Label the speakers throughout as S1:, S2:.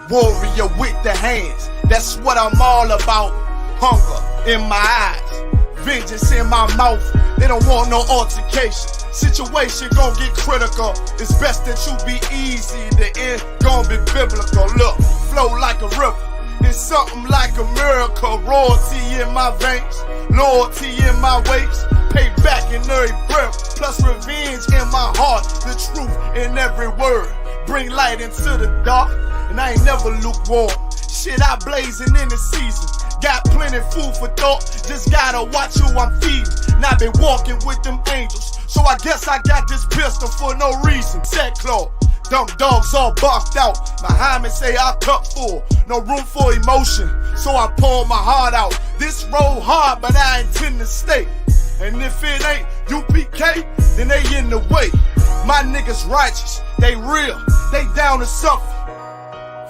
S1: warrior with the hands. That's what I'm all about. Hunger in my eyes, vengeance in my mouth. They don't want no altercation. Situation gon' get critical. It's best that you be easy. The end gon' be biblical. Look, flow like a river. It's something like a miracle. Royalty in my veins, loyalty in my ways. Payback in every breath, plus revenge in my heart. The truth in every word. Bring light into the dark, and I ain't never lukewarm. Shit, I blazing in the season. Got plenty food for thought. Just gotta watch who I'm feeding. And I been walking with them angels, so I guess I got this pistol for no reason. Sackcloth, dumb dogs all barked out. Behind me say I cup full, no room for emotion, so I pour my heart out. This road hard, but I intend to stay. And if it ain't UPK, then they in the way. My niggas righteous, they real, they down to suffer.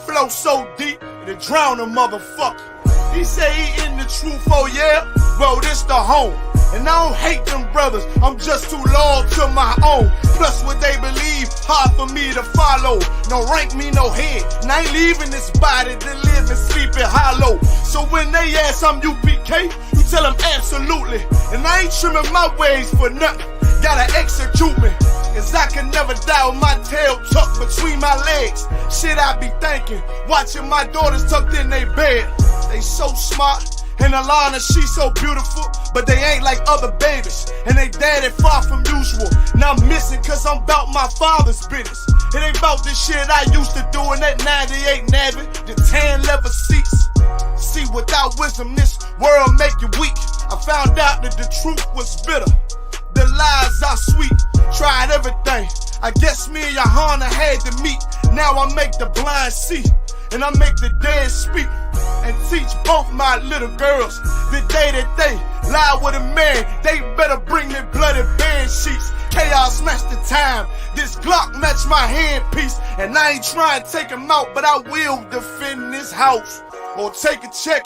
S1: Flow so deep, it drown a motherfucker. He say he in the truth, oh yeah? Well, this the home. And I don't hate them brothers, I'm just too loyal to my own. Plus what they believe, hard for me to follow. No rank me, no head, and I ain't leaving this body to live and sleep in hollow. So when they ask I'm UPK, you tell them absolutely. And I ain't trimming my ways for nothing, gotta execute me. Cause I can never die with my tail tucked between my legs. Shit I be thinking, watching my daughters tucked in their bed. They so smart, and Alana, she so beautiful, but they ain't like other babies, and they daddy far from usual. Now I'm missing cause I'm about my father's business. It ain't about this shit I used to do in that 98 Navy, the tan leather seats. See, without wisdom, this world make you weak. I found out that the truth was bitter, the lies are sweet. Tried everything, I guess me and Yahanna had to meet. Now I make the blind see, and I make the dead speak. And teach both my little girls the day that they lie with a man, they better bring me bloody bed sheets. Chaos match the time, this Glock match my handpiece. And I ain't trying to take him out, but I will defend this house. Or take a check,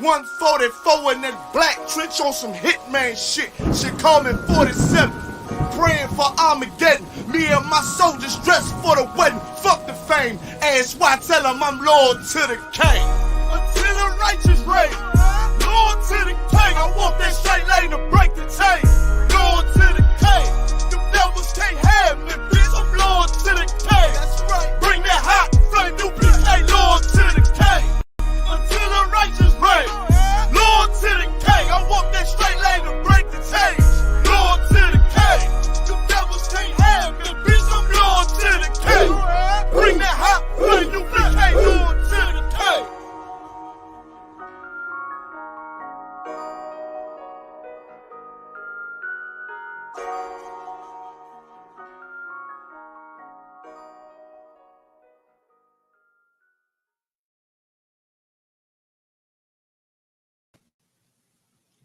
S1: 144 in that black trench on some hitman shit. Shit call me 47, praying for Armageddon. Me and my soldiers dressed for the wedding. Fuck the fame, ask why, tell them I'm loyal to the king. Until the righteous reign, Lord to the king. I want that straight lane to break the chain. Lord to the king, the devils can't have me, bitch. I'm Lord to the king. That's right. Bring that hot flame, duplicate. Lord to the king. Until the righteous reign, Lord to the king. I want that straight lane to break the chain. Lord to the king, the devils can't have me, bitch. I'm Lord to the king. Bring that hot flame, duplicate. Lord to the king.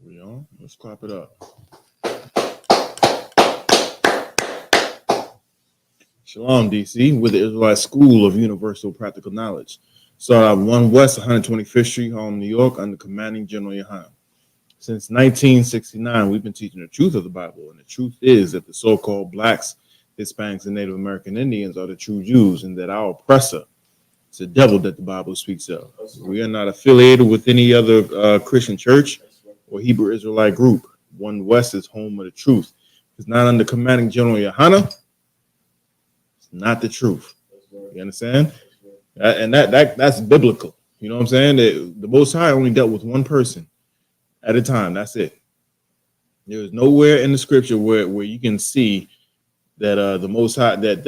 S2: We on? Let's clap it up. Shalom, DC, with the Israelite School of Universal Practical Knowledge. Started out 1 West 125th Street, Harlem, New York, under Commanding General Yahanna. Since 1969, we've been teaching the truth of the Bible, and the truth is that the so-called blacks, Hispanics, and Native American Indians are the true Jews, and that our oppressor is the devil that the Bible speaks of. We are not affiliated with any other Christian church or Hebrew Israelite group. 1 West is home of the truth. It's not under Commanding General Yahanna. It's not the truth. You understand? And that's biblical. You know what I'm saying? The Most High only dealt with one person at a time. That's it. There is nowhere in the scripture where you can see that the Most High that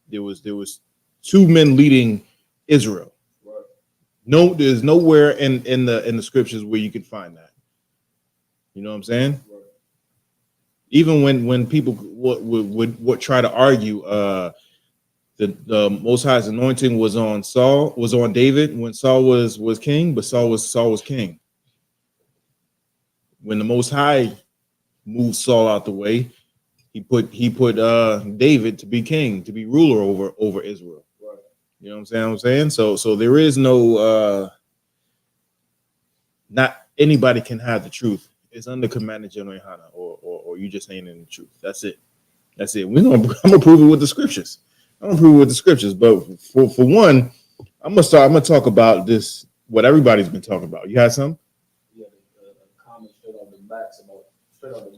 S2: there was two men leading Israel. No, there's nowhere in the scriptures where you can find that. You know what I'm saying? Right. Even when people would try to argue the Most High's anointing was on David when Saul was king, but Saul was king. When the Most High moved Saul out the way, he put David to be king, to be ruler over Israel. You know what I'm saying? So there is no not anybody can have the truth. It's under Commander General Yahanna, or you just ain't in the truth. That's it. I'm gonna prove it with the scriptures. I don't prove with the scriptures, but for one, I'm gonna talk about this. What everybody's been talking about. You had some?
S3: Yeah, a comment straight on the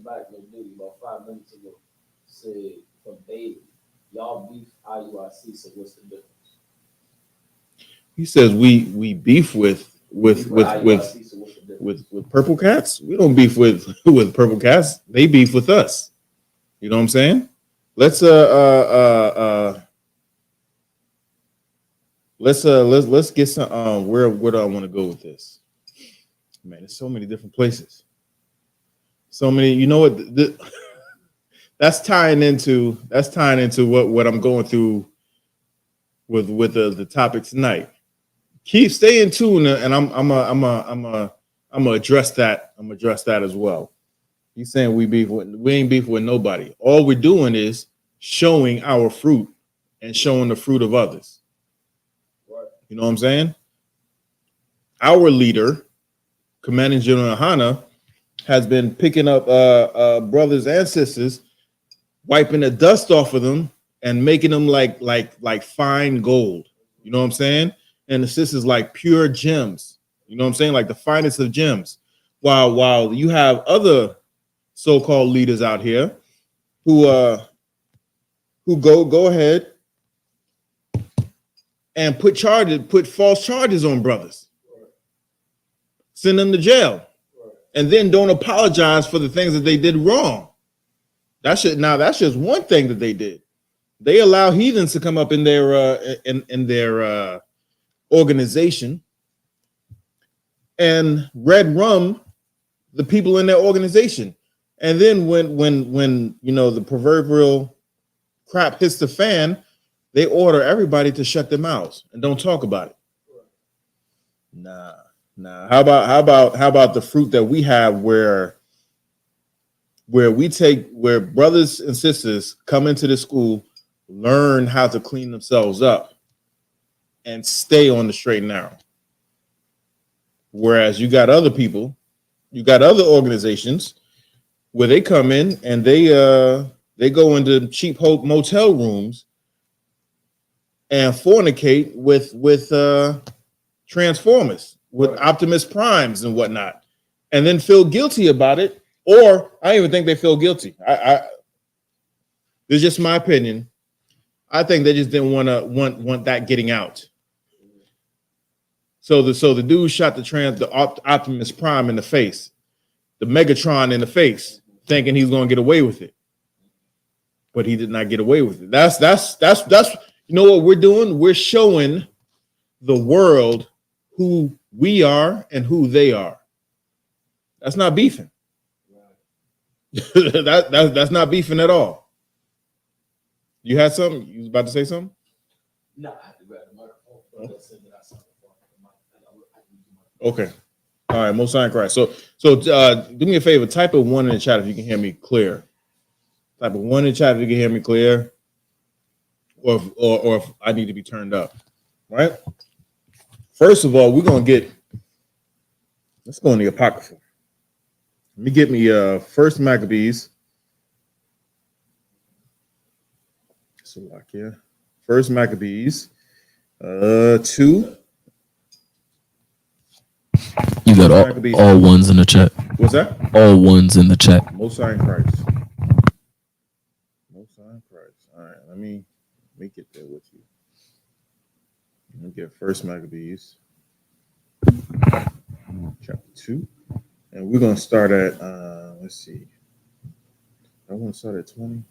S3: back, no duty, about 5 minutes ago, said from David, y'all beef IUIC, so what's the difference?
S2: He says we beef with
S3: IUIC, so what's the difference?
S2: with purple cats. We don't beef with purple cats. They beef with us. You know what I'm saying? Let's get some. Where do I want to go with this? Man, there's so many different places. So many. You know what? That's tying into what I'm going through with the topic tonight. Keep staying tuned, and I'm gonna address that. I'm gonna address that as well. He's saying we ain't beef with nobody. All we're doing is showing our fruit and showing the fruit of others. You know what I'm saying? Our leader, Commanding General Yahanna, has been picking up brothers and sisters, wiping the dust off of them and making them like fine gold. You know what I'm saying? And the sisters like pure gems. You know what I'm saying? Like the finest of gems. While you have other so-called leaders out here who go ahead and put false charges on brothers, send them to jail, and then don't apologize for the things that they did wrong. That's just one thing that they did. They allow heathens to come up in their organization and red rum the people in their organization. And then when you know the proverbial crap hits the fan, they order everybody to shut their mouths and don't talk about it. Nah. How about the fruit that we have where brothers and sisters come into the school, learn how to clean themselves up and stay on the straight and narrow. Whereas you got other people, you got other organizations where they come in and they go into cheap motel rooms and fornicate with Transformers, with Optimus Primes and whatnot, and then feel guilty about it. Or I don't even think they feel guilty. This is just my opinion. I think they just didn't want that getting out. So the dude shot the Optimus Prime in the face, the Megatron in the face, thinking he's going to get away with it, but he did not get away with it. That's you know what we're doing? We're showing the world who we are and who they are. That's not beefing. That's not beefing at all. You had something? You was about to say something?
S3: No, I have to grab the microphone.
S2: Okay. All right, Most High in Christ. So do me a favor, type a 1 in the chat if you can hear me clear. Type a 1 in the chat if you can hear me clear, or if I need to be turned up. Right? First of all, let's go in the Apocrypha. Let me get me First Maccabees. So like here. First Maccabees 2.
S4: You got all ones in the chat.
S2: What's that?
S4: All ones in the chat.
S2: Most High in Christ. Most High in Christ. All right, let me get there with you. Let me get First Maccabees chapter 2. And we're going to start at, let's see. I want to start at 20.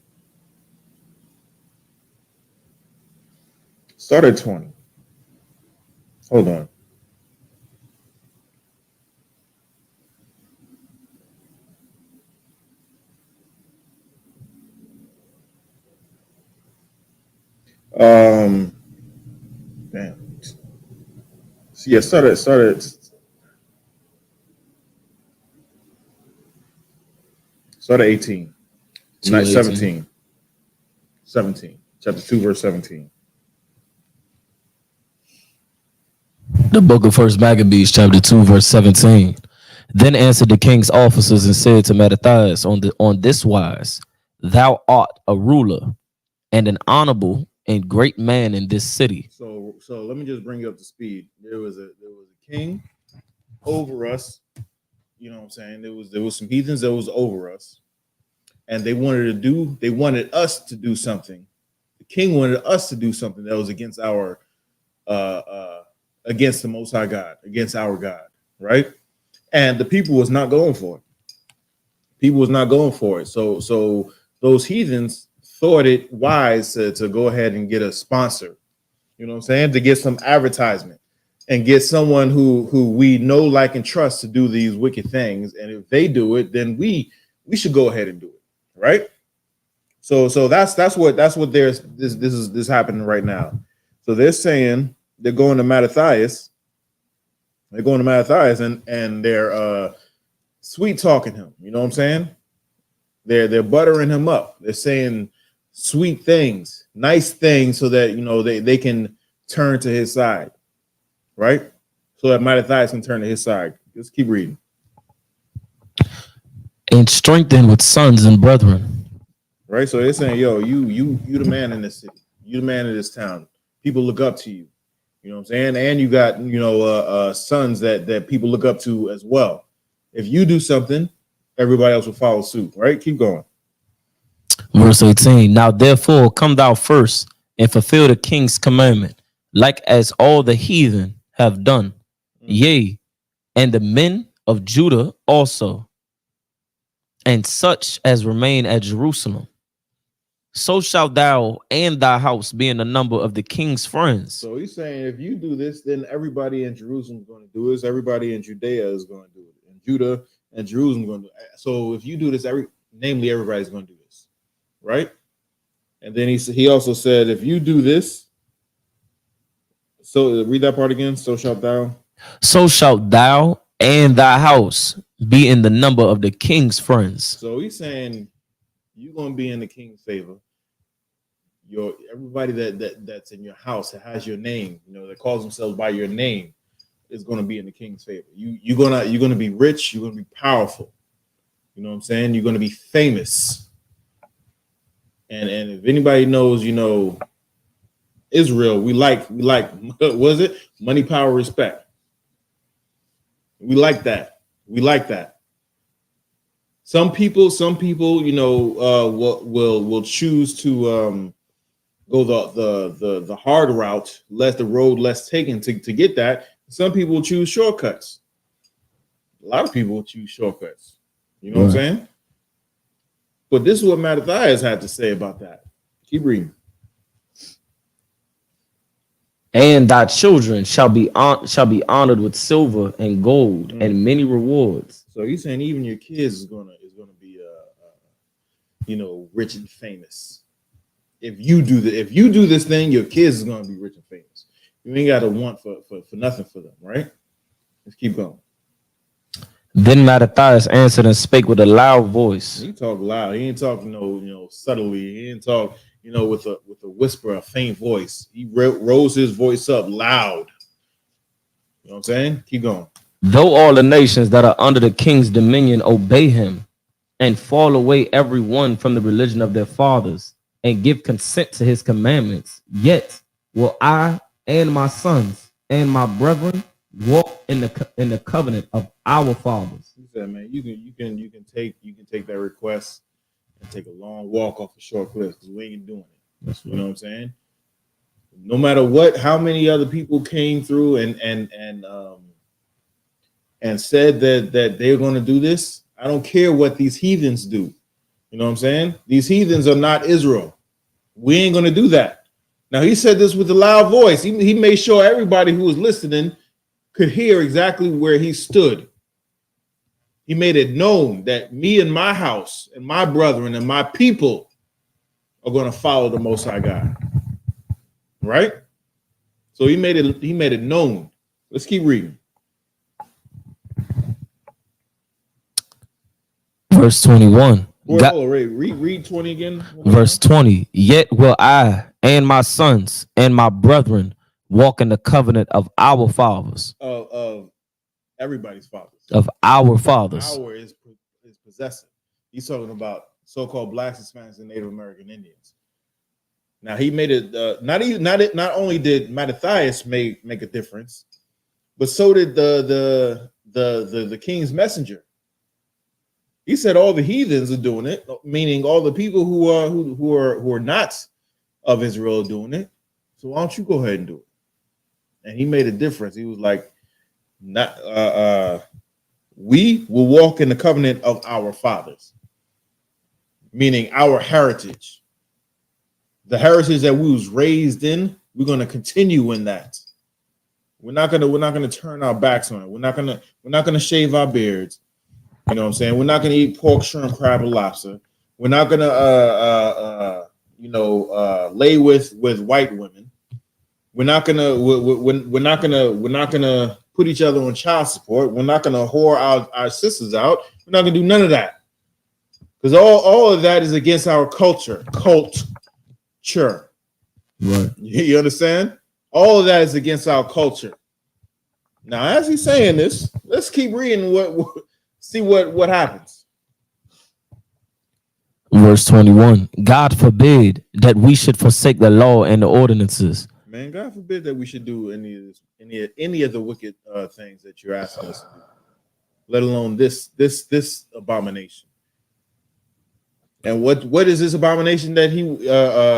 S2: Start at 20. Hold on. Damn. So yeah, start at 18. Not 17. 17. Chapter 2, verse 17.
S4: The book of First Maccabees, chapter 2, verse 17. Then answered the king's officers and said to Mattathias on this wise, thou art a ruler and an honorable and great man in this city.
S2: So let me just bring you up to speed. There was a king over us. You know what I'm saying? There was some heathens that was over us, and they wanted us to do something. The king wanted us to do something that was against our against the Most High God, against our God, right? And the people was not going for it. People was not going for it. So those heathens thought it wise to go ahead and get a sponsor, you know what I'm saying, to get some advertisement and get someone who we know, like, and trust to do these wicked things. And if they do it, then we should go ahead and do it, right? So that's what this happening right now. So they're saying they're going to Mattathias. They're going to Mattathias and they're sweet talking him. You know what I'm saying? They're buttering him up. They're saying sweet things, nice things, so that, you know, they can turn to his side, right? So that Mattathias can turn to his side. Just keep reading.
S4: And strengthened with sons and brethren.
S2: Right? So they're saying, yo, you the man in this city. You the man in this town. People look up to you. You know what I'm saying? And you got, you know, sons that people look up to as well. If you do something, everybody else will follow suit, right? Keep going.
S4: Verse 18. Now therefore come thou first and fulfill the king's commandment, like as all the heathen have done. Yea, and the men of Judah also, and such as remain at Jerusalem. So shalt thou and thy house be in the number of the king's friends.
S2: So he's saying, if you do this, then everybody in Jerusalem is going to do this. Everybody in Judea is going to do it. And Judah and Jerusalem is going to do it. So if you do this, everybody's going to do this, right? And then he also said, if you do this, so read that part again. So shalt thou
S4: and thy house be in the number of the king's friends.
S2: So he's saying you're going to be in the king's favor. Everybody that's in your house that has your name, you know, that calls themselves by your name, is going to be in the king's favor. You're gonna be rich. You're gonna be powerful. You know what I'm saying? You're gonna be famous. And if anybody knows, you know, Israel, we like what was it? Money, power, respect. We like that. We like that. Some people, you know, will choose to go the hard route, the road less taken to get that. Some people will choose shortcuts. A lot of people will choose shortcuts. You know what I'm saying? But this is what Mattathias had to say about that. Keep reading.
S4: And thy children shall be honored with silver and gold and many rewards.
S2: So he's saying even your kids is gonna be you know, rich and famous. If you do this thing, your kids is gonna be rich and famous. You ain't got to want for nothing for them, right? Let's keep going.
S4: Then Mattathias answered and spake with a loud voice.
S2: He talk loud. He ain't talk, you know, subtly. He ain't talk, you know, with a whisper, a faint voice. He rose his voice up loud. You know what I'm saying? Keep going.
S4: Though all the nations that are under the king's dominion obey him and fall away every one from the religion of their fathers and give consent to his commandments, yet will I and my sons and my brethren walk in the covenant of our fathers.
S2: He said, man, you can take that request and take a long walk off a short cliff, because we ain't doing it.
S4: That's right.
S2: You know what I'm saying? No matter how many other people came through and said that they're going to do this, I don't care what these heathens do. You know what I'm saying? These heathens are not Israel. We ain't going to do that. Now, he said this with a loud voice. He made sure everybody who was listening could hear exactly where he stood. He made it known that me and my house and my brethren and my people are going to follow the Most High God. Right? So he made it known. Let's keep reading.
S4: Verse 21.
S2: Read 20 again.
S4: Verse 20. Yet will I and my sons and my brethren walk in the covenant of our fathers.
S2: Of everybody's fathers.
S4: Of our fathers.
S2: Our is possessive. He's talking about so-called blacks, Hispanics, and Native American Indians. Now he made it. Not only did Mattathias make a difference, but so did the king's messenger. He said all the heathens are doing it, meaning all the people who are not of Israel are doing it. So why don't you go ahead and do it? And he made a difference. He was like, not we will walk in the covenant of our fathers, meaning our heritage. The heritage that we was raised in, we're going to continue in that. We're not gonna turn our backs on it. We're not gonna shave our beards. You know what I'm saying? We're not gonna eat pork, shrimp, crab, and lobster. We're not gonna lay with white women. We're not gonna put each other on child support. We're not gonna whore our sisters out. We're not gonna do none of that. Because all of that is against our culture. Right. You understand? All of that is against our culture. Now, as he's saying this, let's keep reading see what happens.
S4: Verse 21. God forbid that we should forsake the law and the ordinances.
S2: Man, God forbid that we should do any of the wicked things that you're asking us to do, let alone this abomination. And what is this abomination that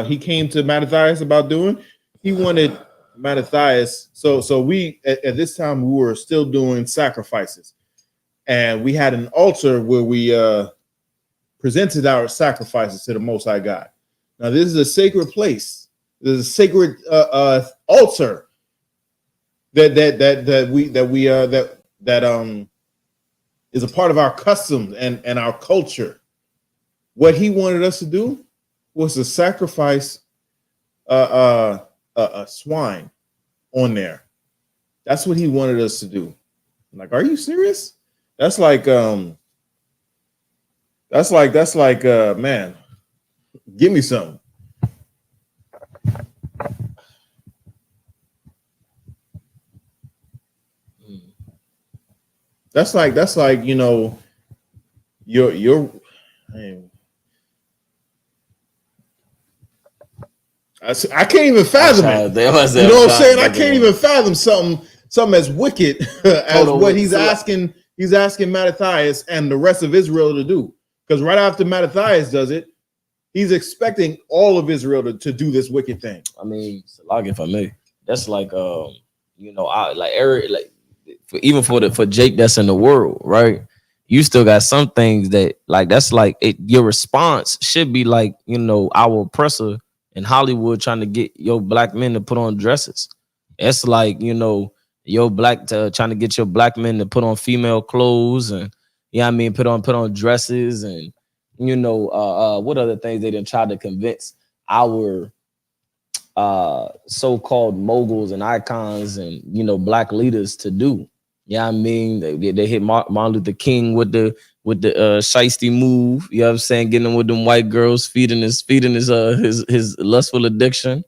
S2: he came to Mattathias about doing? He wanted Mattathias. So we at this time we were still doing sacrifices, and we had an altar where we presented our sacrifices to the Most High God. Now this is a sacred place. There's a sacred altar that is a part of our customs and our culture. What he wanted us to do was to sacrifice a swine on there. That's what he wanted us to do. I'm like, are you serious? That's like man, give me something. That's like your I can't even fathom it. You know what I'm saying? I can't even fathom something as wicked as what he's asking Mattathias and the rest of Israel to do. Because right after Mattathias does it, he's expecting all of Israel to do this wicked thing.
S4: I mean, if I may, that's like Eric, like even for Jake that's in the world, right? You still got some things that that's your response should be like, our oppressor in Hollywood trying to get your black men to put on dresses. It's like, your trying to get your black men to put on female clothes and put on dresses and what other things they didn't try to convince our so-called moguls and icons and black leaders to do. They hit Martin Luther King with the shiesty move. You know what I'm saying? Getting him with them white girls, feeding his lustful addiction.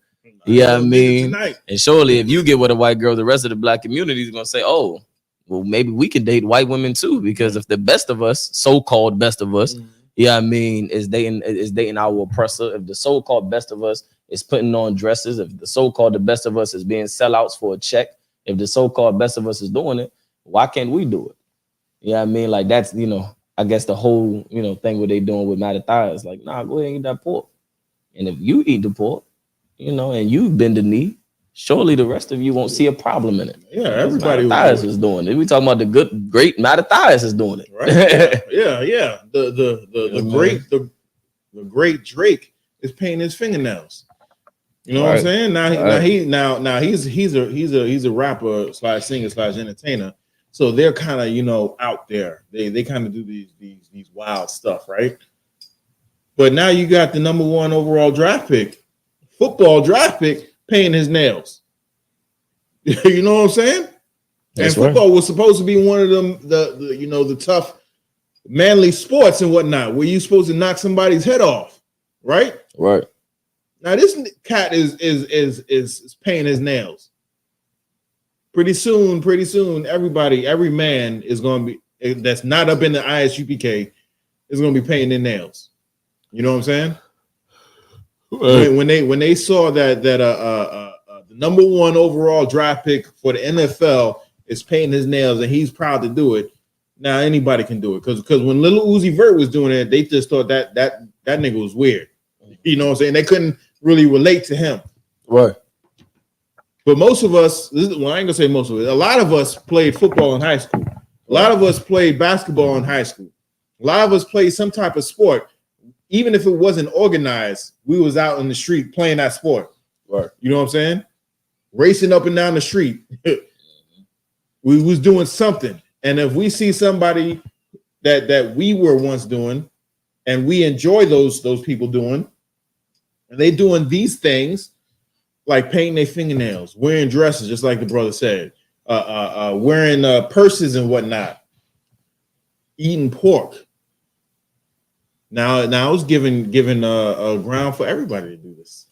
S4: Yeah, and surely if you get with a white girl, the rest of the black community is gonna say, "Oh, well, maybe we can date white women too." Because if the best of us, so-called best of us, is dating our oppressor, if the so-called best of us is putting on dresses, if the so-called the best of us is being sellouts for a check, if the so-called best of us is doing it, why can't we do it? Like that's I guess the whole thing what they doing with Mattathias, like, nah, go ahead and eat that pork. And if you eat the pork, and you bend the knee, surely the rest of you won't see a problem in it.
S2: Yeah, everybody
S4: Mattathias is doing it. We talking about the great Mattathias is doing it.
S2: Right? Yeah. The great Drake is painting his fingernails. You know what I'm saying? Now he's a rapper / singer / entertainer. So they're kind of out there. They kind of do these wild stuff, right? But now you got the number 1 overall draft pick, football draft pick, painting his nails. You know what I'm saying? That's and football was supposed to be one of them, the tough, manly sports and whatnot, where you're supposed to knock somebody's head off, right?
S4: Right.
S2: Now this cat is painting his nails. Pretty soon, every man is going to be that's not up in the I.S.U.P.K is going to be painting their nails. You know what I'm saying? when they saw that the number one overall draft pick for the NFL is painting his nails and he's proud to do it. Now anybody can do it because when Lil Uzi Vert was doing it, they just thought that nigga was weird. You know what I'm saying? They couldn't really relate to him.
S4: Right.
S2: But most of us, well, I ain't gonna say most of it. A lot of us played football in high school. A lot of us played basketball in high school. A lot of us played some type of sport. Even if it wasn't organized, we was out in the street playing that sport.
S4: Right.
S2: You know what I'm saying? Racing up and down the street. We was doing something. And if we see somebody that we were once doing and we enjoy those people doing, and they doing these things like painting their fingernails, wearing dresses, just like the brother said, wearing purses and whatnot, eating pork. Now it's given a ground for everybody to do this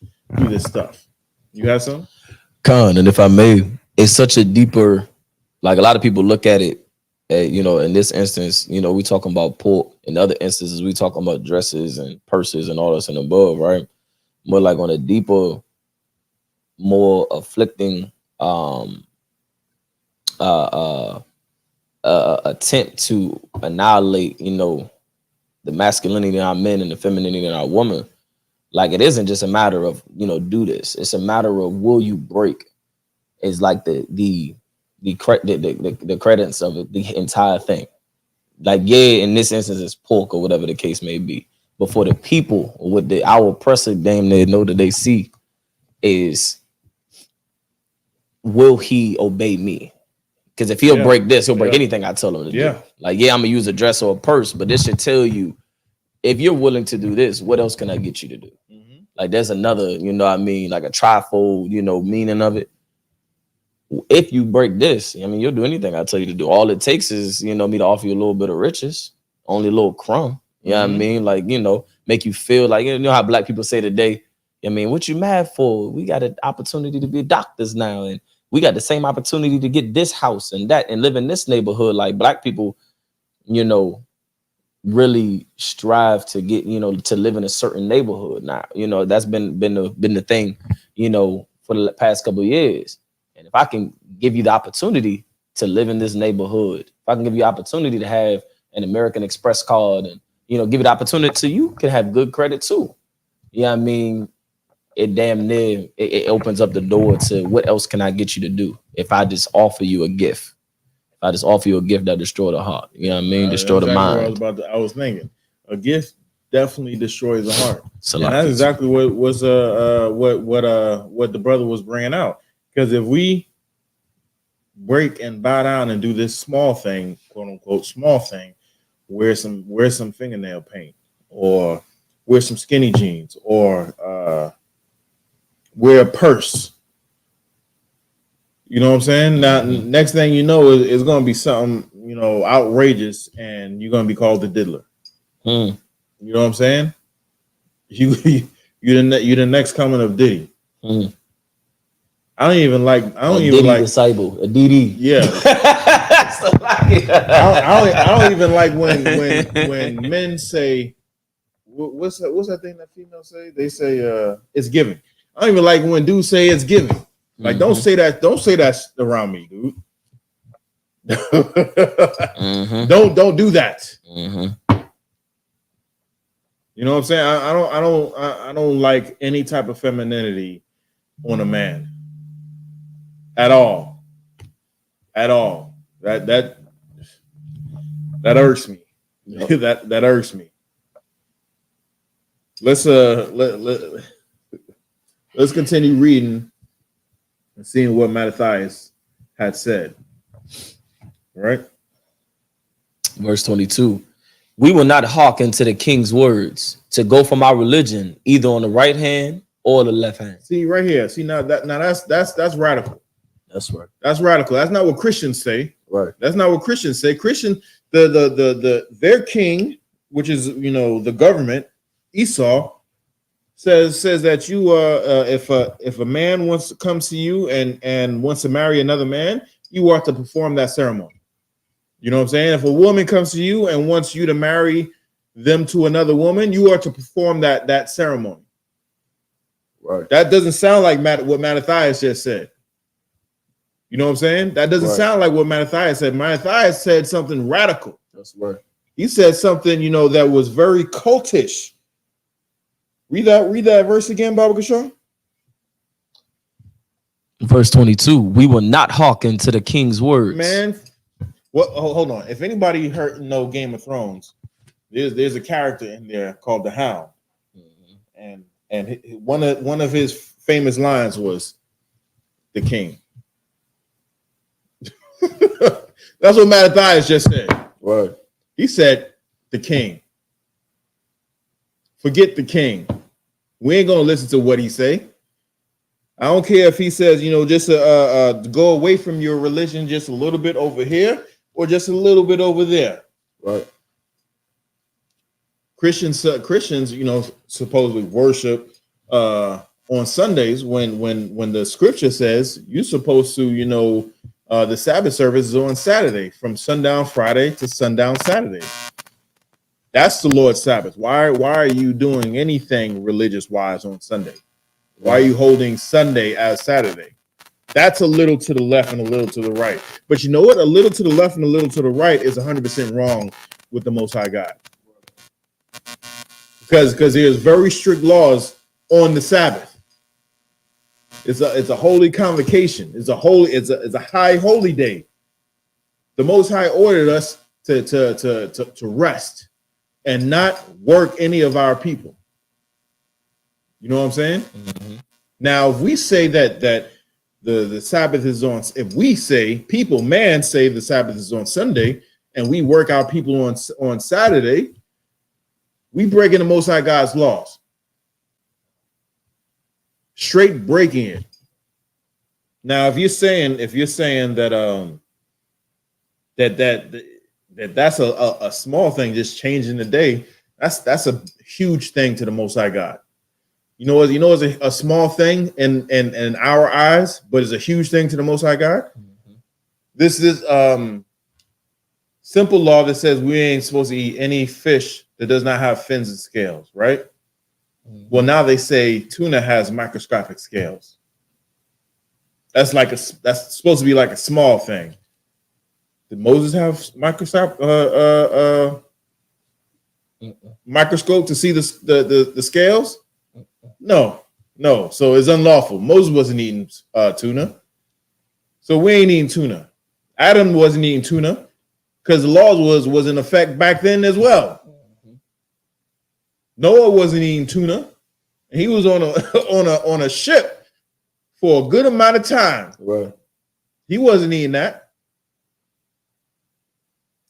S2: stuff. You have some?
S4: Con, and if I may, it's such a deeper, like a lot of people look at it, you know, in this instance, you know, we talking about pork. In other instances, we talking about dresses and purses and all this and above, right? More like on a deeper, more afflicting attempt to annihilate, you know, the masculinity in our men and the femininity in our woman. Like it isn't just a matter of, you know, do this. It's a matter of will you break? It's like the credence of it, the entire thing. Like, yeah, in this instance, it's pork or whatever the case may be. But for the people, what our oppressor damn near know that they see is, will he obey me? Because if he'll break this, he'll break anything I tell him to do. Like, yeah, I'm gonna use a dress or a purse, but this should tell you, if you're willing to do this, what else can I get you to do? Mm-hmm. Like, there's another, you know what I mean, like a trifold, you know, meaning of it. If you break this, I mean, you'll do anything I tell you to do. All it takes is, you know, me to offer you a little bit of riches, only a little crumb. You know what I mean? Like, you know, make you feel like, you know how black people say today, I mean, what you mad for? We got an opportunity to be doctors now. And we got the same opportunity to get this house and that and live in this neighborhood. Like black people, you know, really strive to get, you know, to live in a certain neighborhood now. You know, that's been the thing, you know, for the past couple of years. And if I can give you the opportunity to live in this neighborhood, if I can give you opportunity to have an American Express card and, you know, give you the opportunity to, you can have good credit too. You know what I mean? It damn near, it opens up the door to what else can I get you to do if I just offer you a gift. If I just offer you a gift that destroy the heart. You know what I mean? Destroy the mind.
S2: I was thinking. A gift definitely destroys the heart.
S4: And
S2: that's exactly what was what the brother was bringing out. Because if we break and bow down and do this small thing, quote unquote small thing, wear some fingernail paint, or wear some skinny jeans, or wear a purse. You know what I'm saying? Now, next thing you know, is going to be something, you know, outrageous, and you're going to be called the diddler. You know what I'm saying? You're the next coming of Diddy. I don't even like
S4: disciple, a DD.
S2: Yeah. I don't even like when men say, what's that thing that females say? They say it's giving. I don't even like when dudes say it's giving. Like, don't say that around me, dude. Don't do that. You know what I'm saying? I don't like any type of femininity on a man. At all. That irks me. Yep. that irks me. Let's continue reading and seeing what Mattathias had said. Right?
S4: Verse 22. We will not hearken to the king's words to go from our religion either on the right hand or the left hand.
S2: See right here. See now that's radical.
S4: That's right.
S2: That's radical. That's not what Christians say.
S4: Right.
S2: That's not what Christians say. Their king, which is, you know, the government, Esau, says that you if a man wants to come to you and wants to marry another man, you are to perform that ceremony. You know what I'm saying? If a woman comes to you and wants you to marry them to another woman, you are to perform that ceremony.
S3: Right.
S2: That doesn't sound like what Mattathias just said. You know what I'm saying? That doesn't sound like what Mattathias said. Mattathias said something radical.
S3: That's right.
S2: He said something, you know, that was very cultish. Read that verse again, Baba Kishore.
S4: Verse 22, we will not hearken to the king's words.
S2: Man, what? Hold on. If anybody know Game of Thrones, there's a character in there called the Hound, and one of his famous lines was the king. That's what Mattathias just said.
S3: Right.
S2: He said the king. Forget the king. We ain't gonna listen to what he say. I don't care if he says, you know, just go away from your religion just a little bit over here or just a little bit over there.
S3: Right.
S2: Christians, you know, supposedly worship on Sundays when the scripture says you're supposed to, you know, the Sabbath service is on Saturday from sundown Friday to sundown Saturday. That's the Lord's Sabbath. Why are you doing anything religious wise on Sunday? Why are you holding Sunday as Saturday? That's a little to the left and a little to the right. But you know what? A little to the left and a little to the right is 100% wrong with the Most High God. Because there's very strict laws on the Sabbath. It's a holy convocation. It's a high holy day. The Most High ordered us to rest and not work any of our people. You know what I'm saying? Mm-hmm. Now, if we say that the Sabbath is on, if we say man say the Sabbath is on Sunday, and we work our people on Saturday, we breaking the Most High God's laws. Straight breaking it. Now, if you're saying that that's a small thing, just changing the day, that's a huge thing to the Most High God. You know, it's a small thing in our eyes, but it's a huge thing to the Most High God. Mm-hmm. This is simple law that says we ain't supposed to eat any fish that does not have fins and scales, right? Mm-hmm. Well, now they say tuna has microscopic scales. That's supposed to be like a small thing. Did Moses have microscope to see the scales? No. So it's unlawful. Moses wasn't eating tuna. So we ain't eating tuna. Adam wasn't eating tuna because the laws was in effect back then as well. Mm-hmm. Noah wasn't eating tuna. He was on a ship for a good amount of time.
S3: Right.
S2: He wasn't eating that.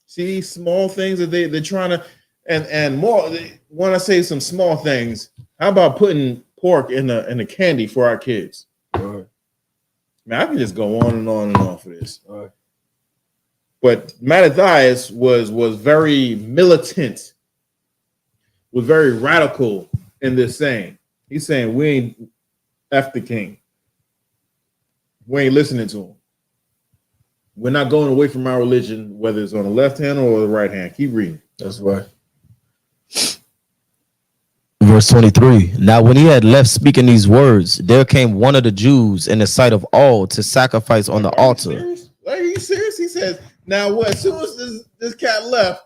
S2: See, small things that they're trying to and more. When I say some small things, how about putting pork in a candy for our kids?
S3: Right.
S2: Man, I can just go on and on and on for this.
S3: Right.
S2: But Mattathias was very militant, was very radical in this saying. He's saying we ain't F the king. We ain't listening to him. We're not going away from our religion, whether it's on the left hand or the right hand. Keep reading.
S3: That's right.
S4: Verse 23. Now, when he had left speaking these words, there came one of the Jews in the sight of all to sacrifice on the altar.
S2: Are you serious? He says, now what? As soon as this cat left,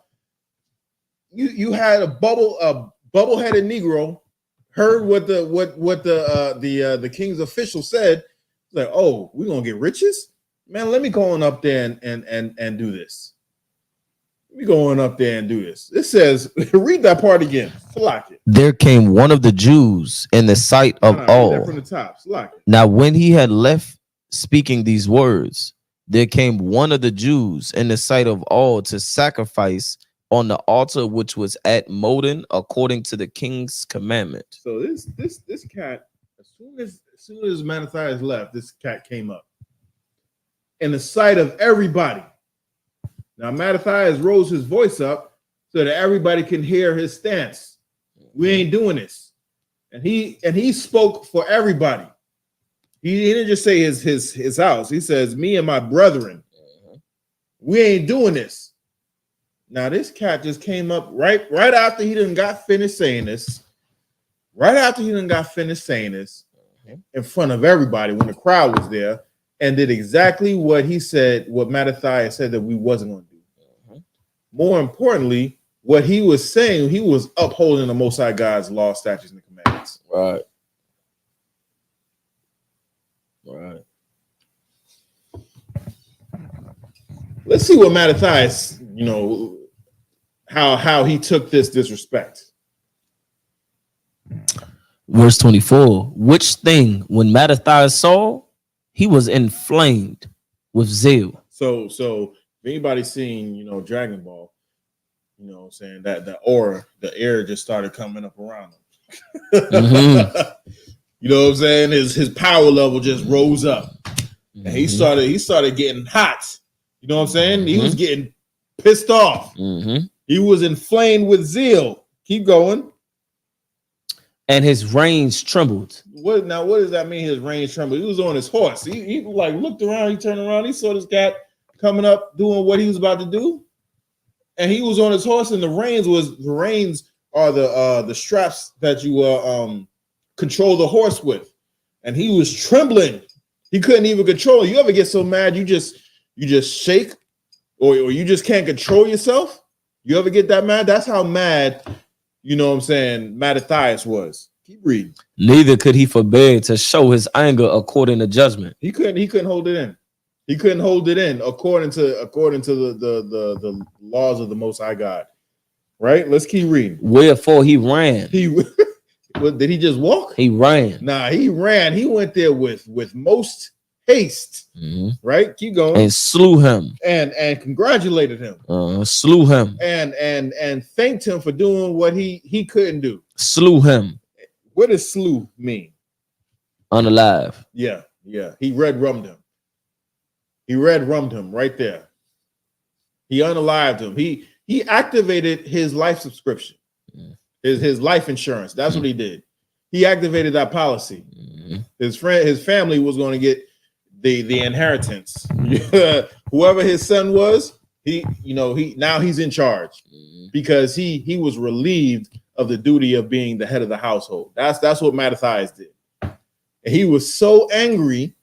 S2: you had a bubble-headed Negro heard what the king's official said. Like, oh, we're gonna get riches? Man, let me go on up there and do this. Let me go on up there and do this. It says, read that part again. Select it.
S4: There came one of the Jews in the sight of all.
S2: Read that from the top. Select it.
S4: Now, when he had left speaking these words, there came one of the Jews in the sight of all to sacrifice on the altar which was at Modin, according to the king's commandment.
S2: So this cat, as soon as Mattathias left, this cat came up in the sight of everybody. Now Mattathias rose his voice up so that everybody can hear his stance. We ain't doing this, and he spoke for everybody. He didn't just say his house. He says, me and my brethren, we ain't doing this. Now this cat just came up right after he done got finished saying this. Right after he done got finished saying this, in front of everybody when the crowd was there, and did exactly what he said, what Mattathias said that we wasn't going to do. More importantly, what he was saying, he was upholding the Most High God's law, statutes, and commandments.
S4: Right. Right.
S2: Let's see what Mattathias, how he took this disrespect.
S4: Verse 24. Which thing, when Mattathias saw, he was inflamed with zeal.
S2: So if anybody's seen, Dragon Ball, saying that the aura, the air just started coming up around him. You know what I'm saying? His power level just rose up. And he started getting hot. You know what I'm saying? He was getting pissed off. He was inflamed with zeal. Keep going.
S4: And his reins trembled.
S2: What does that mean? His reins trembled. He was on his horse. He like looked around. He turned around. He saw this cat coming up, doing what he was about to do, and he was on his horse. And the reins are the straps that you control the horse with, and he was trembling. He couldn't even control it. You ever get so mad you just shake, or you just can't control yourself? You ever get that mad? That's how mad, Mattathias was. Keep reading.
S4: Neither could he forbear to show his anger according to judgment.
S2: He couldn't hold it in. He couldn't hold it in according to the laws of the Most High God. Right? Let's keep reading.
S4: Wherefore he ran.
S2: Did he just walk?
S4: He ran.
S2: Nah, he ran. He went there with most haste. Right? Keep going.
S4: And slew him.
S2: And congratulated him.
S4: Slew him.
S2: And thanked him for doing what he couldn't do.
S4: Slew him.
S2: What does slew mean?
S4: Unalive.
S2: Yeah. He red rummed him. He red rummed him right there. He unalived him. He activated his life subscription, his life insurance. That's what he did. He activated that policy. His family was going to get the inheritance. Whoever his son was, now he's in charge because he was relieved of the duty of being the head of the household. That's what Mattathias did. And he was so angry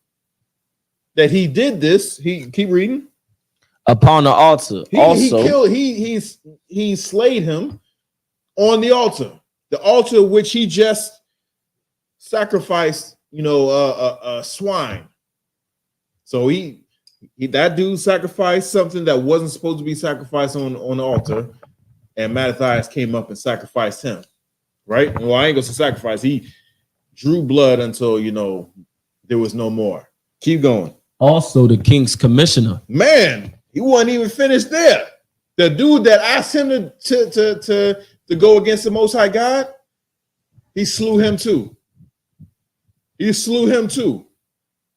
S2: that he did this. He keep reading.
S4: Upon the altar.
S2: He slayed him on the altar which he just sacrificed, a swine. So that dude sacrificed something that wasn't supposed to be sacrificed on the altar, and Mattathias came up and sacrificed him. Right? Well, I ain't gonna say sacrifice. He drew blood until there was no more. Keep going.
S4: Also the king's commissioner.
S2: Man, he wasn't even finished there. The dude that asked him to go against the Most High God, he slew him too.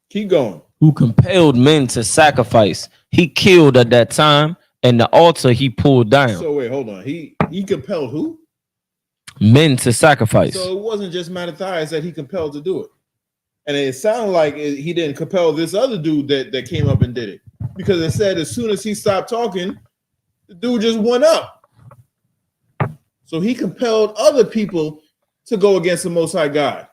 S2: Keep going.
S4: Who compelled men to sacrifice. He killed at that time, and the altar he pulled down.
S2: So wait, hold on. He compelled who?
S4: Men to sacrifice.
S2: So it wasn't just Mattathias that he compelled to do it. And it sounded like he didn't compel this other dude that came up and did it. Because it said as soon as he stopped talking, the dude just went up. So he compelled other people to go against the Most High God.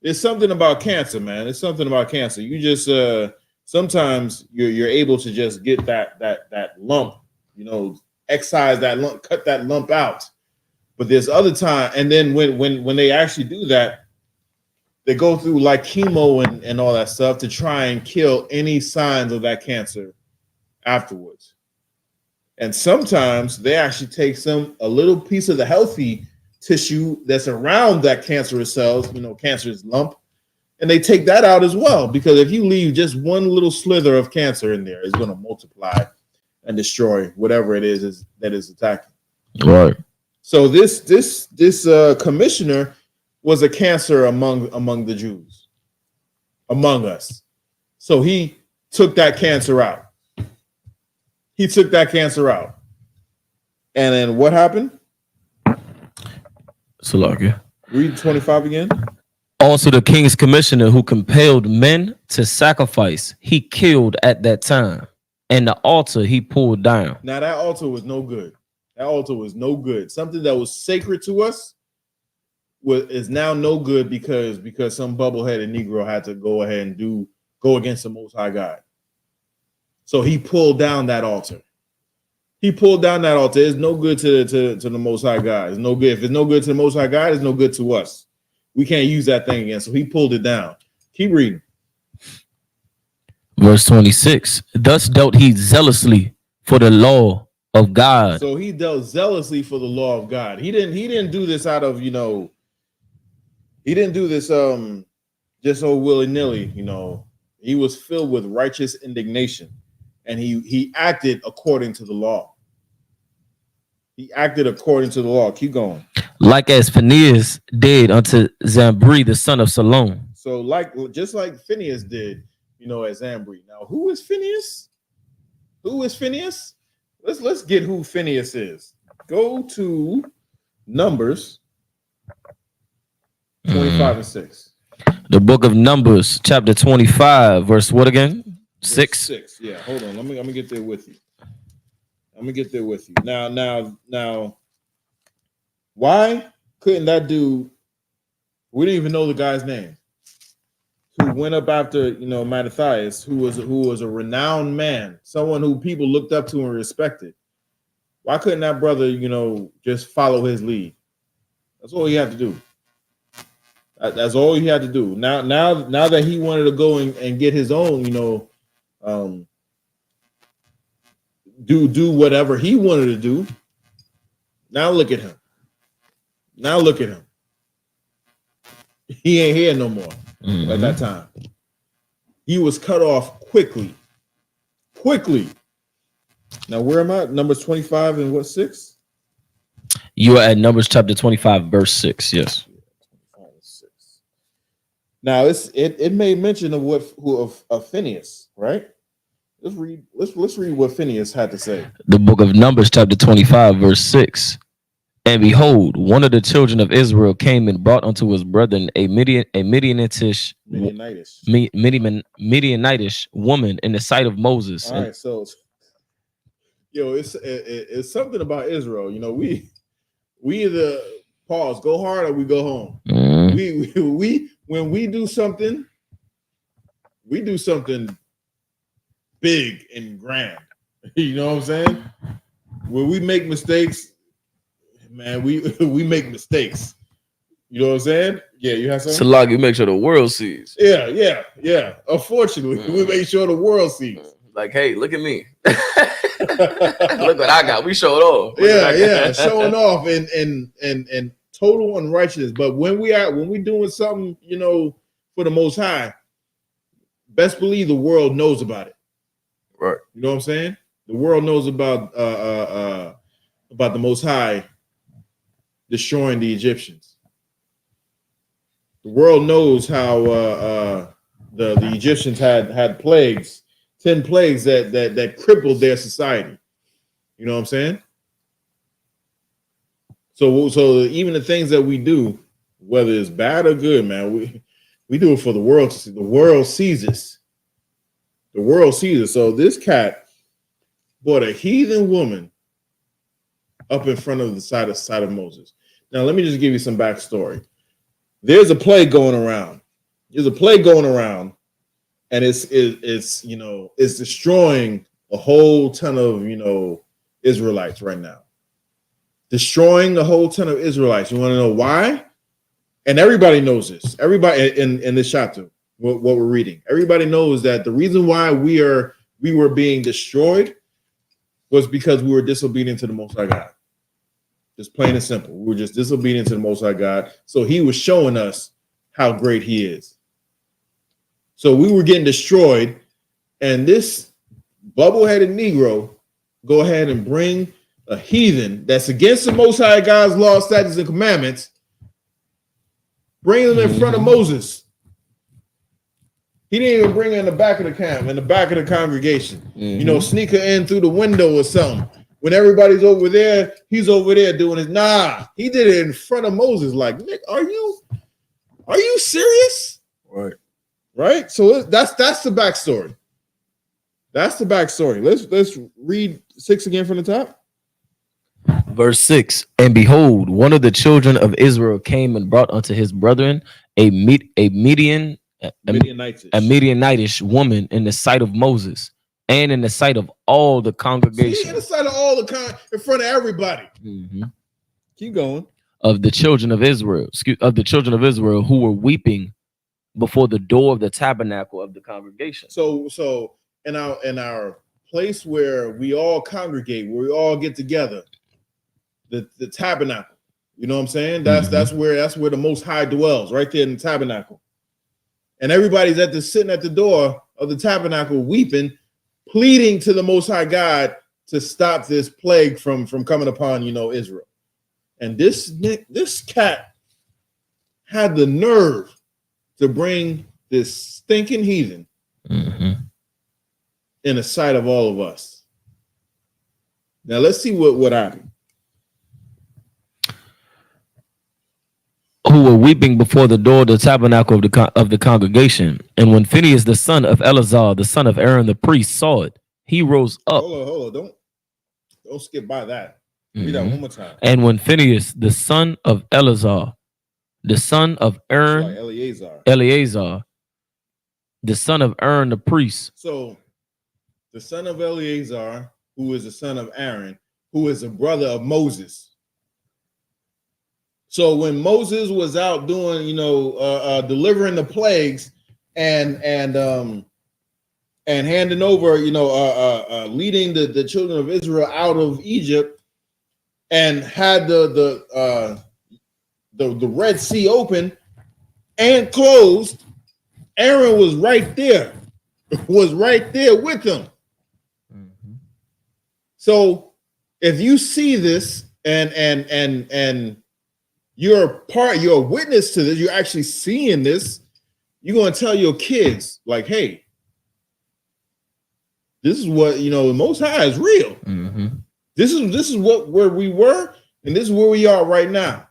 S2: It's something about cancer, man. It's something about cancer. You just sometimes you're able to just get that lump, excise that lump, cut that lump out. But there's other time, and then when they actually do that, they go through like chemo and all that stuff to try and kill any signs of that cancer afterwards. And sometimes they actually take a little piece of the healthy tissue that's around that cancerous cells, cancerous lump, and they take that out as well. Because if you leave just one little slither of cancer in there, it's going to multiply and destroy whatever it is that is attacking.
S4: Right.
S2: So this commissioner was a cancer among the Jews, among us. So he took that cancer out. And then what happened?
S4: Salakia.
S2: Read 25 again.
S4: Also the king's commissioner who compelled men to sacrifice, he killed at that time, and the altar he pulled down.
S2: Now that altar was no good. Something that was sacred to us is now no good because some bubbleheaded Negro had to go ahead and go against the Most High God. So he pulled down that altar. It's no good to the Most High God. It's no good. If it's no good to the Most High God, it's no good to us. We can't use that thing again. So he pulled it down. Keep reading.
S4: Verse 26. Thus dealt he zealously for the law of God.
S2: So he dealt zealously for the law of God. He didn't do this out of, he didn't do this just so willy-nilly, He was filled with righteous indignation, and he acted according to the law. He acted according to the law. Keep going.
S4: Like as Phinehas did unto Zambri, the son of Salom.
S2: So just like Phineas did, at Zambri. Now, who is Phineas? Let's get who Phineas is. Go to Numbers 25 and 6.
S4: The book of Numbers, chapter 25, verse what again? 6.
S2: 6. Yeah, hold on. Let me get there with you. Now, why couldn't that dude? We didn't even know the guy's name. Who went up after Mattathias, who was a renowned man, someone who people looked up to and respected. Why couldn't that brother, just follow his lead? That's all he had to do. That's all he had to do. Now that he wanted to go and get his own, do whatever he wanted to do. Now look at him. He ain't here no more. At that time, he was cut off quickly. Now, where am I? Numbers 25 and what, 6?
S4: You are at Numbers chapter 25, verse 6. Yes.
S2: Now, it made mention of Phineas, right? Let's read what Phineas had to say.
S4: The book of Numbers chapter 25, verse 6. And behold, one of the children of Israel came and brought unto his brethren a Midianitish woman in the sight of Moses.
S2: All right, so it's something about Israel. We either go hard or we go home. We when we do something big and grand. You know what I'm saying? When we make mistakes. Man, we make mistakes. You know what I'm saying? Yeah, you have something?
S4: Salag, you make sure the world sees.
S2: Yeah. Unfortunately, we make sure the world sees.
S4: Like, hey, look at me. Look what I got. We showed off.
S2: Showing off and total unrighteousness. But when we doing something, for the Most High, best believe the world knows about it.
S4: Right.
S2: You know what I'm saying? The world knows about the Most High destroying the Egyptians. The world knows how the Egyptians had plagues, 10 plagues that crippled their society. You know what I'm saying? So even the things that we do, whether it's bad or good, man, we do it for the world to see. The world sees us. So this cat brought a heathen woman up in front of the side of Moses. Now, let me just give you some backstory. There's a plague going around. And it's destroying a whole ton of Israelites right now. Destroying a whole ton of Israelites. You want to know why? And everybody knows this. Everybody in this chapter, what we're reading, everybody knows that the reason why we were being destroyed was because we were disobedient to the Most High God. Just plain and simple. We were just disobedient to the Most High God. So he was showing us how great he is. So we were getting destroyed. And this bubble-headed Negro go ahead and bring a heathen that's against the Most High God's law, statutes, and commandments, bring them in front of Moses. He didn't even bring her in the back of the camp, in the back of the congregation. Sneak her in through the window or something. When everybody's over there, he's over there doing it. Nah, he did it in front of Moses. Like, Nick, are you serious? Right. So that's the backstory. Let's read 6 again from the top.
S4: Verse 6. And behold, one of the children of Israel came and brought unto his brethren a Midianitish woman in the sight of Moses and in the sight of all the
S2: See,
S4: congregation.
S2: in the sight of all in front of everybody. Keep going.
S4: Of the children of Israel, who were weeping before the door of the tabernacle of the congregation.
S2: So in our place where we all congregate, where we all get together, the tabernacle. You know what I'm saying? That's where the Most High dwells, right there in the tabernacle. And everybody's sitting at the door of the tabernacle, weeping, pleading to the Most High God to stop this plague from coming upon Israel. And this cat had the nerve to bring this stinking heathen in the sight of all of us. Now let's see what happened.
S4: Who were weeping before the door of the tabernacle of the congregation. And when Phinehas, the son of Eleazar, the son of Aaron the priest, saw it, he rose up.
S2: Hold on. Don't skip by that. Read that one more time.
S4: And when Phinehas, the son of Eleazar, the son of Aaron, Eleazar, the son of Aaron the priest.
S2: So the son of Eleazar, who is the son of Aaron, who is a brother of Moses. So when Moses was out doing, delivering the plagues and handing over, leading the children of Israel out of Egypt, and had the Red Sea open and closed, Aaron was right there with them. So if you see this and you're a witness to this, you're actually seeing this, you're going to tell your kids, like, hey, this is what, the Most High is real. This is where we were, and this is where we are right now.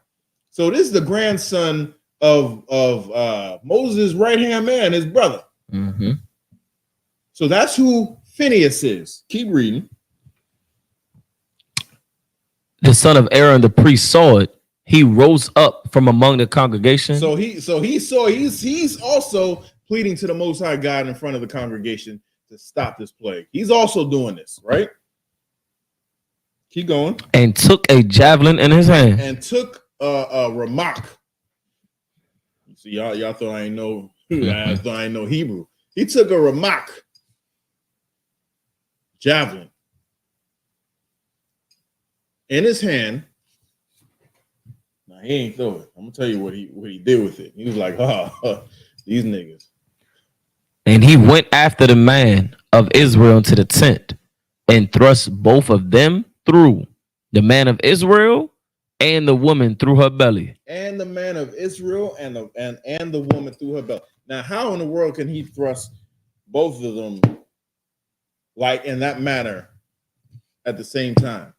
S2: So this is the grandson of Moses' right-hand man, his brother. So that's who Phinehas is. Keep reading.
S4: The son of Aaron the priest saw it. He rose up from among the congregation.
S2: So he's also pleading to the Most High God in front of the congregation to stop this plague. He's also doing this, right? Keep going.
S4: And took a javelin in his hand.
S2: And took a ramak. See, y'all thought I ain't know. I thought I ain't know Hebrew. He took a ramak javelin in his hand. Now he ain't throw it. I'm gonna tell you what he did with it. He was like, these niggas.
S4: And he went after the man of Israel into the tent and thrust both of them through, the man of Israel and the woman through her belly.
S2: And the man of Israel and the woman through her belly. Now, how in the world can he thrust both of them like in that manner at the same time?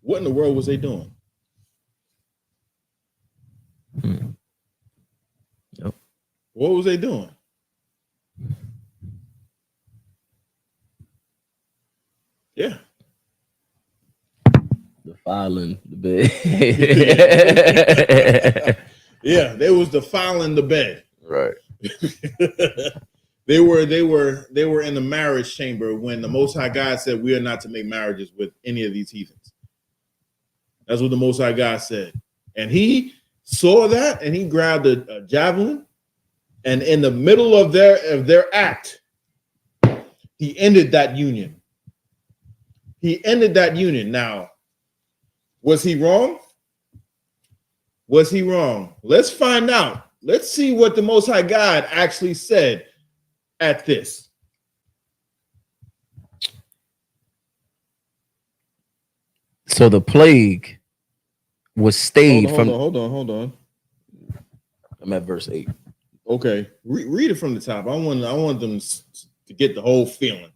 S2: What in the world was they doing?
S4: Yep.
S2: What was they doing? Yeah.
S4: Defiling the bed.
S2: Yeah, they was defiling the bed.
S4: Right.
S2: They were in the marriage chamber when the Most High God said we are not to make marriages with any of these heathens. That's what the Most High God said. And he saw that and he grabbed a javelin, and in the middle of their act, he ended that union. He ended that union. Now, was he wrong? Was he wrong? Let's find out. Let's see what the Most High God actually said at this.
S4: So the plague was stayed from.
S2: Hold on.
S4: I'm at verse 8.
S2: Okay, read it from the top. I want them to get the whole feeling.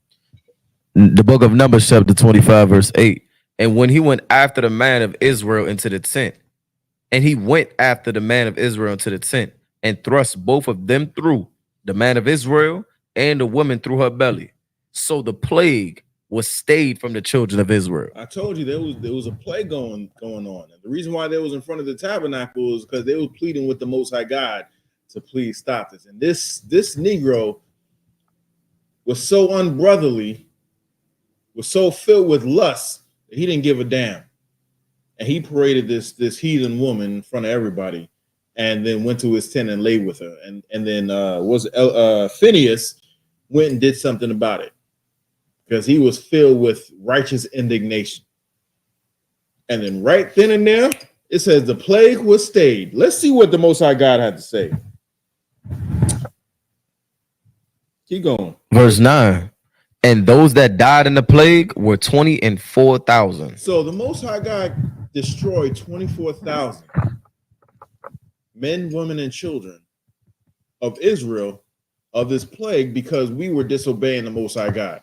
S4: The book of Numbers, chapter 25, verse 8. And when he went after the man of Israel into the tent, and thrust both of them through, the man of Israel and the woman through her belly. So the plague
S5: was stayed from the children of Israel.
S2: I told you there was a plague going on. And the reason why they was in front of the tabernacle is because they were pleading with the Most High God to please stop this. And this Negro was so unbrotherly, was so filled with lust that he didn't give a damn. And he paraded this heathen woman in front of everybody, and then went to his tent and lay with her. And then Phineas went and did something about it because he was filled with righteous indignation. And then right then and there, it says the plague was stayed. Let's see what the Most High God had to say. Keep going.
S5: Verse 9. And those that died in the plague were 24,000.
S2: So the Most High God destroyed 24,000 men, women, and children of Israel of this plague because we were disobeying the Most High God.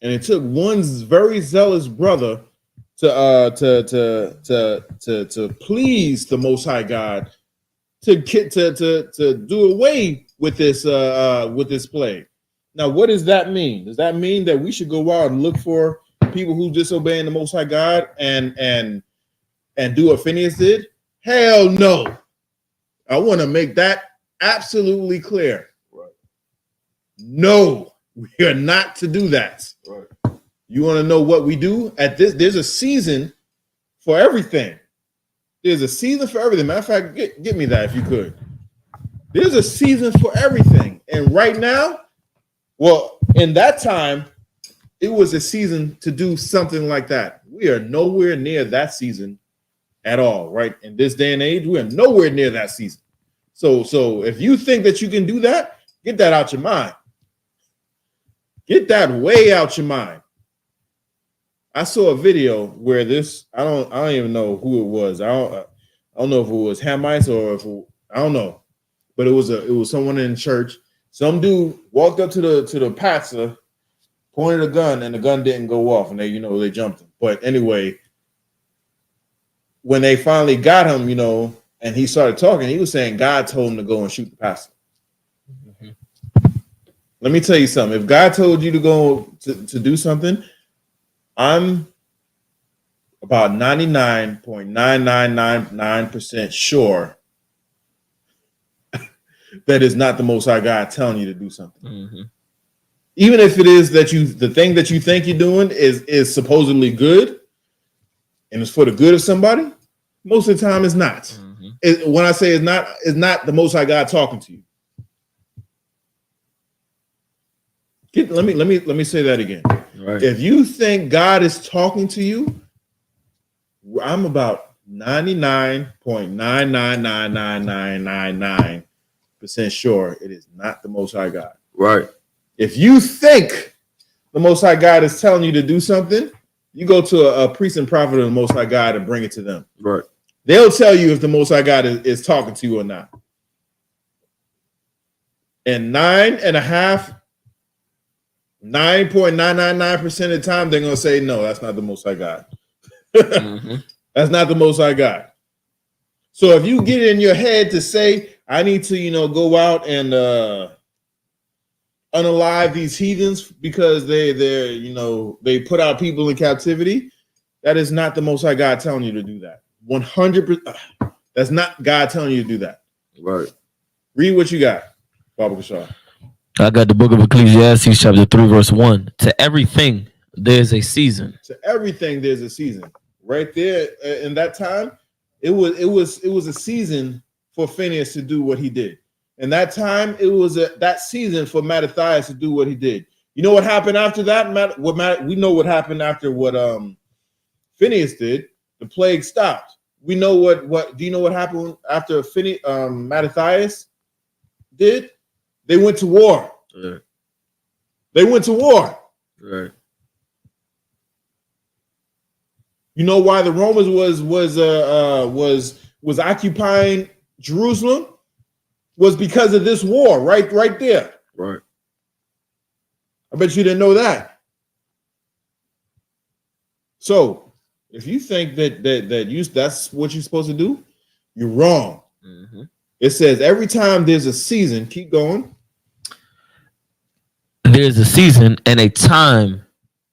S2: And it took one very zealous brother to please the Most High God to do away with this plague. Now, what does that mean? Does that mean that we should go out and look for people who disobeying the Most High God and do what Phineas did? Hell no. I want to make that absolutely clear.
S1: Right.
S2: No, we are not to do that.
S1: Right.
S2: You want to know what we do at this? There's a season for everything. There's a season for everything. Matter of fact, get me that if you could. There's a season for everything. And right now, well, in that time, it was a season to do something like that. We are nowhere near that season at all, right? In this day and age, we are nowhere near that season. So if you think that you can do that, get that out your mind. Get that way out your mind. I saw a video where this, I don't even know who it was. I don't know if it was Hamites or I don't know, but it was someone in church. Some dude walked up to the pastor, pointed a gun, and the gun didn't go off, and they jumped him. But anyway, when they finally got him, and he started talking, he was saying God told him to go and shoot the pastor. Mm-hmm. Let me tell you something. If God told you to go to do something, I'm about 99.9999% sure that is not the Most High God telling you to do something. Mm-hmm. Even if it is that the thing that you think you're doing is supposedly good and it's for the good of somebody, most of the time it's not. Mm-hmm. When I say it's not the Most High God talking to you. Let me say that again. Right. If you think God is talking to you, I'm about 99.999999% sure it is not the Most High God.
S5: Right.
S2: If you think the Most High God is telling you to do something, you go to a priest and prophet of the Most High God and bring it to them.
S5: Right.
S2: They'll tell you if the Most High God is talking to you or not. And 9.999% of the time, they're going to say, no, that's not the Most High God. Mm-hmm. That's not the Most High God. So if you get it in your head to say, I need to, go out and unalive these heathens because they put our people in captivity, that is not the Most High God telling you to do that. 100%. That's not God telling you to do that.
S5: Right.
S2: Read what you got, Baba Kashar.
S4: I got the book of Ecclesiastes, chapter 3, verse 1. To everything there's a season.
S2: To everything there's a season. Right there in that time, it was a season for Phineas to do what he did. And that time, it was that season for Mattathias to do what he did. You know what happened after that? We know what happened after what Phineas did. The plague stopped. We know what. Do you know what happened after Mattathias did? They went to war.
S5: Right.
S2: They went to war.
S5: Right.
S2: You know why the Romans was occupying Jerusalem? Was because of this war, right there.
S5: Right.
S2: I bet you didn't know that. So, if you think that's what you're supposed to do, you're wrong. Mm-hmm. It says every time there's a season, keep going.
S4: There's a season and a time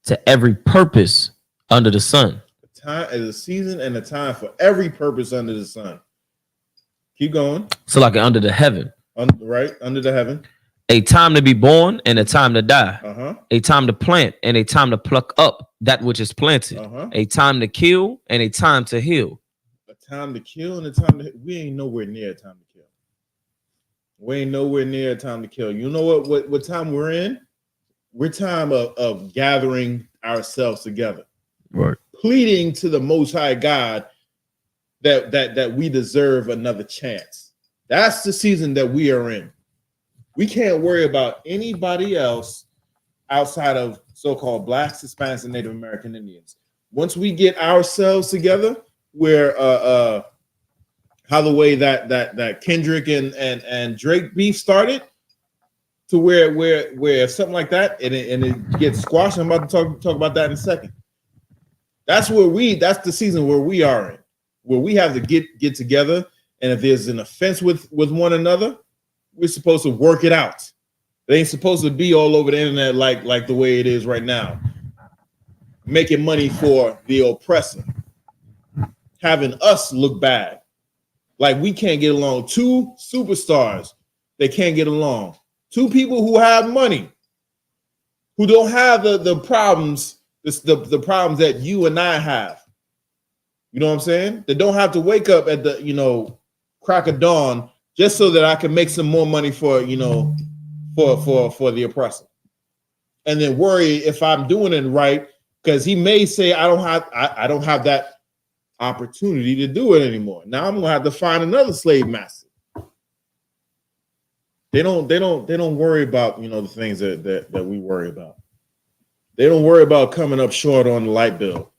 S4: to every purpose under the sun.
S2: Time is a season and a time for every purpose under the sun. Keep going.
S4: So like under the heaven.
S2: Right under the heaven.
S4: A time to be born and a time to die.
S2: Uh-huh.
S4: A time to plant and a time to pluck up that which is planted.
S2: Uh-huh.
S4: A time to kill and a time to heal.
S2: A time to kill and a time to... We ain't nowhere near a time to kill. We ain't nowhere near a time to kill. You know what time we're in? We're time of gathering ourselves together.
S4: Right.
S2: Pleading to the Most High God that we deserve another chance. That's the season that we are in. We can't worry about anybody else outside of so-called Blacks, Hispanics, and Native American Indians. Once we get ourselves together, where how the way that Kendrick and Drake beef started, to where something like that and it gets squashed. I'm about to talk about that in a second. That's the season where we are in, where we have to get together, and if there's an offense with one another, we're supposed to work it out. It ain't supposed to be all over the internet like the way it is right now, making money for the oppressor, having us look bad, like we can't get along. Two superstars, they can't get along. Two people who have money, who don't have the problems, the problems that you and I have. You know what I'm saying? They don't have to wake up at the crack of dawn just so that I can make some more money for the oppressor, and then worry if I'm doing it right, because he may say I don't have that opportunity to do it anymore. Now I'm gonna have to find another slave master. They don't worry about the things that we worry about. They don't worry about coming up short on the light bill,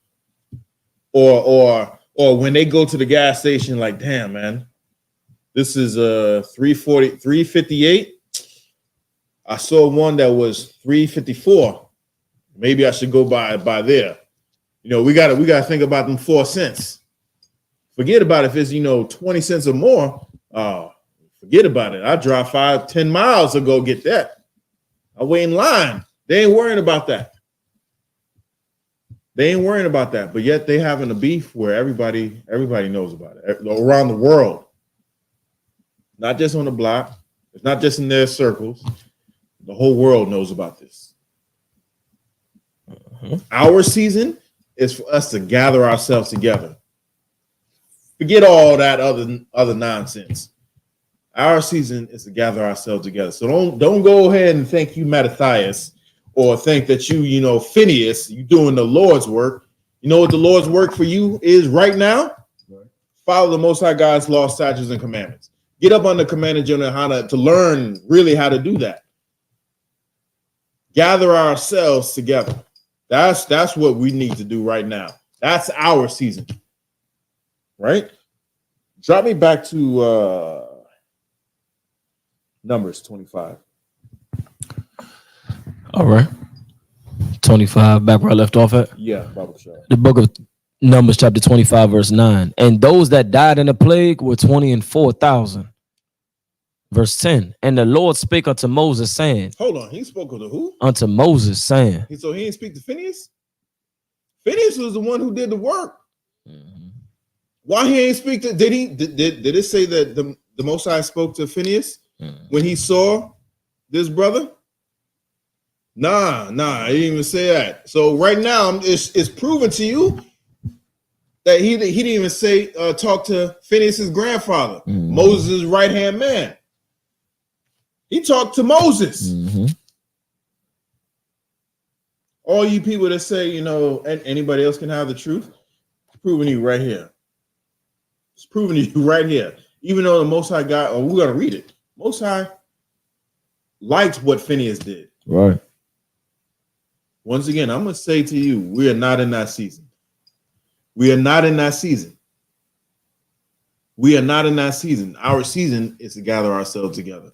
S2: or when they go to the gas station, like, damn man, this is $3.58. I saw one that was $3.54. Maybe I should go by there. We gotta think about them 4 cents. Forget about if it's 20 cents or more. Forget about it. I drive 5-10 miles to go get that. I wait in line. They ain't worrying about that. But yet they having a beef where everybody knows about it around the world. Not just on the block. It's not just in their circles. The whole world knows about this. Our season is for us to gather ourselves together. Forget all that other nonsense. Our season is to gather ourselves together. So don't go ahead and think you Mattathias, or think that you Phineas, you doing the Lord's work. You know what the Lord's work for you is right now? Right. Follow the Most High God's law, statutes, and commandments. Get up under Commander General Yahanna to learn really how to do that. Gather ourselves together. That's what we need to do right now. That's our season. Right? Drop me back to Numbers 25.
S4: All right. 25, back where I left off at.
S2: Yeah, Bible show.
S4: The book of Numbers, chapter 25, verse 9. And those that died in the plague were 24,000. Verse 10. And the Lord spake unto Moses, saying.
S2: Hold on, he spoke to who?
S4: Unto Moses, saying.
S2: So he didn't speak to Phineas? Phineas was the one who did the work.
S4: Mm-hmm.
S2: Why he ain't speak to? Did it say that the Most High spoke to Phineas when he saw this brother? Nah, I didn't even say that. So right now it's proven to you that he didn't even say talk to Phineas's grandfather, Moses' right-hand man. He talked to Moses.
S4: Mm-hmm.
S2: All you people that say, and anybody else can have the truth, it's proving you right here. It's proving you right here. Even though the Most High God, we're going to read it. Most High liked what Phineas did.
S4: Right.
S2: Once again, I'm going to say to you, we are not in that season. We are not in that season. We are not in that season. Our season is to gather ourselves together.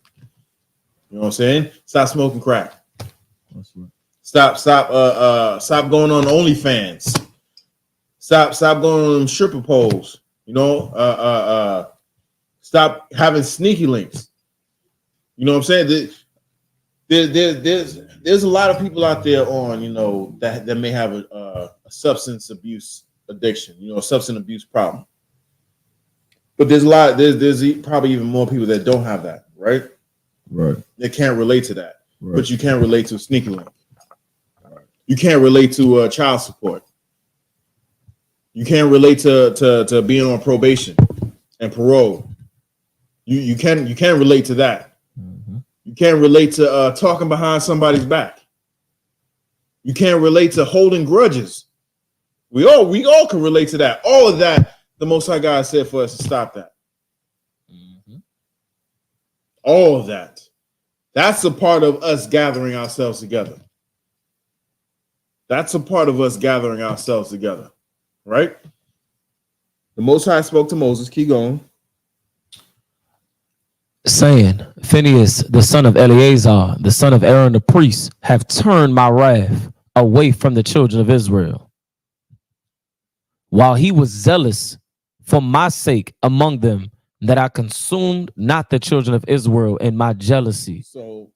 S2: You know what I'm saying? Stop smoking crack.
S4: That's right.
S2: Stop going on OnlyFans. Stop going on them stripper poles. Stop having sneaky links. You know what I'm saying? there's a lot of people out there on, that may have a substance abuse addiction, a substance abuse problem. But there's probably even more people that don't have that, right?
S5: Right.
S2: They can't relate to that.
S5: Right.
S2: But you can't relate to sneaky link. You can't relate to child support. You can't relate to being on probation and parole. You can't relate to that.
S5: Mm-hmm.
S2: You can't relate to talking behind somebody's back. You can't relate to holding grudges. We all can relate to that. All of that, the Most High God said for us to stop that.
S5: Mm-hmm.
S2: All of that. That's a part of us gathering ourselves together. That's a part of us gathering ourselves together, right? The Most High spoke to Moses. Keep going.
S4: Saying, Phinehas, the son of Eleazar, the son of Aaron the priest, have turned my wrath away from the children of Israel, while he was zealous for my sake among them, that I consumed not the children of Israel in my jealousy.
S2: So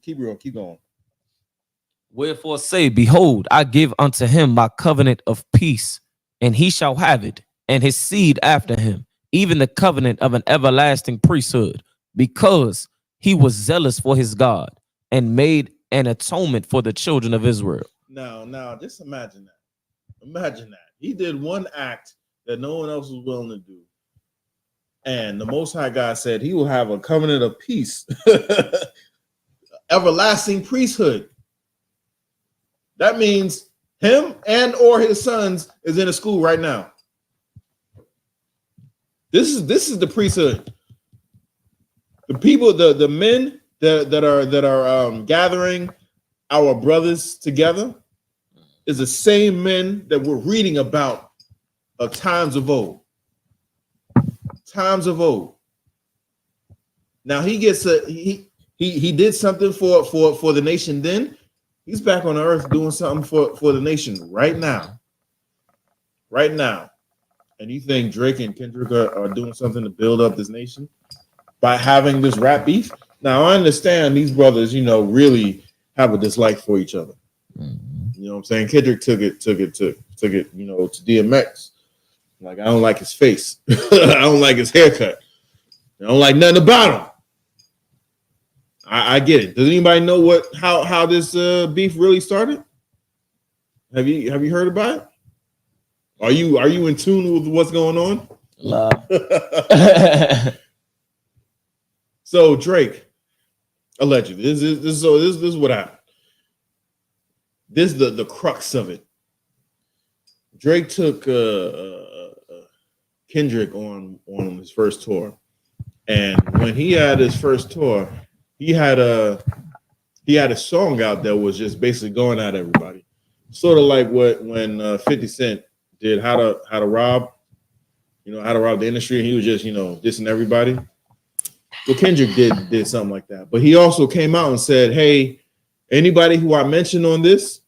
S2: keep going.
S4: Wherefore say, behold, I give unto him my covenant of peace, and he shall have it, and his seed after him, even the covenant of an everlasting priesthood, because he was zealous for his God, and made an atonement for the children of Israel.
S2: Now, just imagine that. Imagine that. He did one act that no one else was willing to do. And the Most High God said he will have a covenant of peace, everlasting priesthood. That means him and or his sons is in a school right now. This is the priesthood. The people, the men that are gathering our brothers together is the same men that we're reading about of times of old. Times of old. Now he gets he did something for the nation then. He's back on the earth doing something for the nation right now. Right now. And you think Drake and Kendrick are doing something to build up this nation by having this rap beef? Now I understand these brothers, really have a dislike for each other. You know what I'm saying? Kendrick took it to DMX. Like, I don't like his face. I don't like his haircut. I don't like nothing about him. I get it. Does anybody know how this beef really started? Have you heard about it? Are you in tune with what's going on? So Drake, allegedly, this is what happened. This is the crux of it. Drake took Kendrick on his first tour, and when he had his first tour, he had a song out that was just basically going at everybody, sort of like when 50 Cent did how to rob the industry, and he was just dissing everybody. Well, Kendrick did something like that, but he also came out and said, "Hey, anybody who I mentioned on this,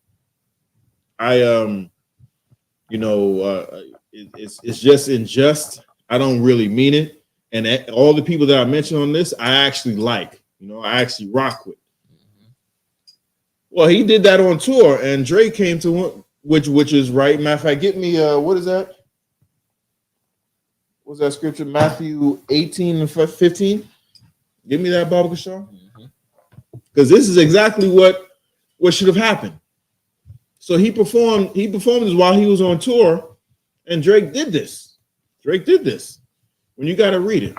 S2: it's just unjust. I don't really mean it, and all the people that I mentioned on this, I actually like." I actually rock with. Well, he did that on tour, and Drake came to him, which is right. Matter of fact, get me what is that? What's that scripture? Matthew 18 and 15. Give me that, Baba Kashaw. Because this is exactly what should have happened. So he performed this while he was on tour, and Drake did this. When you got to read it,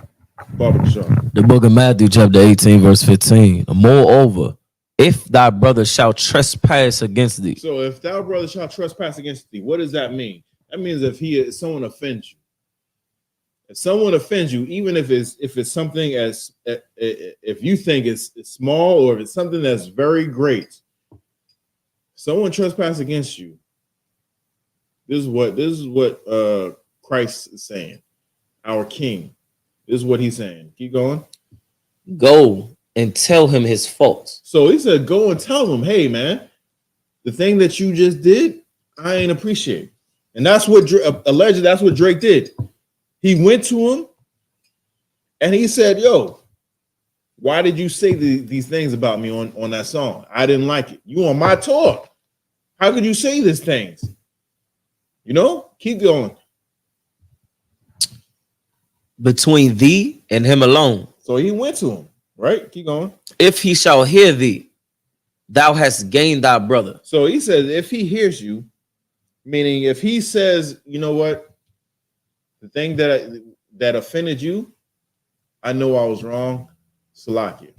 S2: Baba Kashaw.
S4: The book of Matthew, chapter 18, verse 15. Moreover, if thy brother shall trespass against thee.
S2: So if thy brother shall trespass against thee, what does that mean? That means if someone offends you. If someone offends you, even if it's something if you think it's small, or if it's something that's very great, someone trespass against you. This is what Christ is saying. Our King. This is what he's saying. Keep going.
S4: Go and tell him his faults.
S2: So he said, go and tell him, hey, man, the thing that you just did, I ain't appreciate. And that's what allegedly, that's what Drake did. He went to him and he said, yo, Why did you say these things about me on that song? I didn't like it. You on my tour. How could you say these things? You know, keep going.
S4: Between thee and him alone.
S2: So he went to him, right? Keep going.
S4: If he shall hear thee, thou hast gained thy brother.
S2: So he says, if he hears you, meaning if he says, you know what, the thing that offended you, I know I was wrong. Salakia.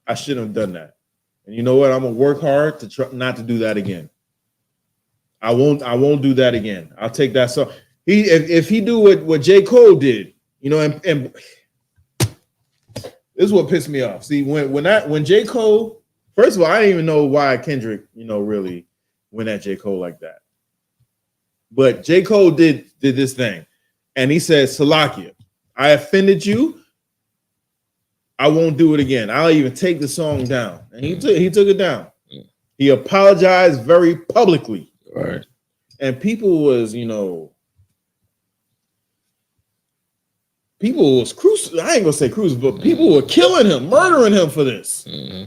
S2: I shouldn't have done that. And you know what? I'm gonna work hard to try not to do that again. I won't do that again. I'll take that song. If he do what J. Cole did, you know, and this is what pissed me off. See, when J. Cole, first of all, I didn't even know why Kendrick, you know, really went at J. Cole like that. But J. Cole did this thing, and he said, Salakia, I offended you. I won't do it again. I'll even take the song down. And he took it down. He apologized very publicly.
S4: Right.
S2: And people was, you know, people was I ain't gonna say cruising, but people were killing him, murdering him for this.
S4: Mm-hmm.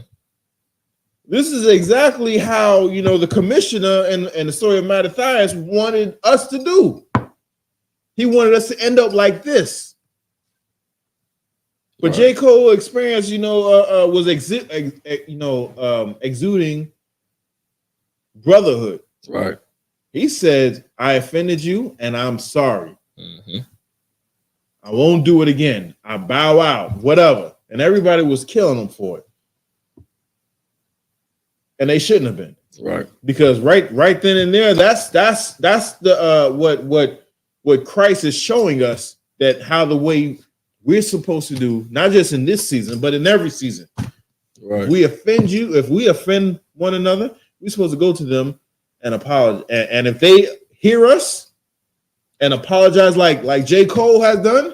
S2: This is exactly how, you know, the commissioner and the story of Mattathias wanted us to do. He wanted us to end up like this. But right. J. Cole experience, you know, was exuding brotherhood.
S4: Right.
S2: He said, I offended you and I'm sorry.
S4: Mm-hmm.
S2: I won't do it again. I bow out, whatever. And everybody was killing him for it. And they shouldn't have been.
S4: Right.
S2: Because right then and there, that's the what Christ is showing us, that how the way we're supposed to do, not just in this season, but in every season.
S5: Right.
S2: If we offend you, if we offend one another, we're supposed to go to them and apologize. And if they hear us and apologize like J. Cole has done,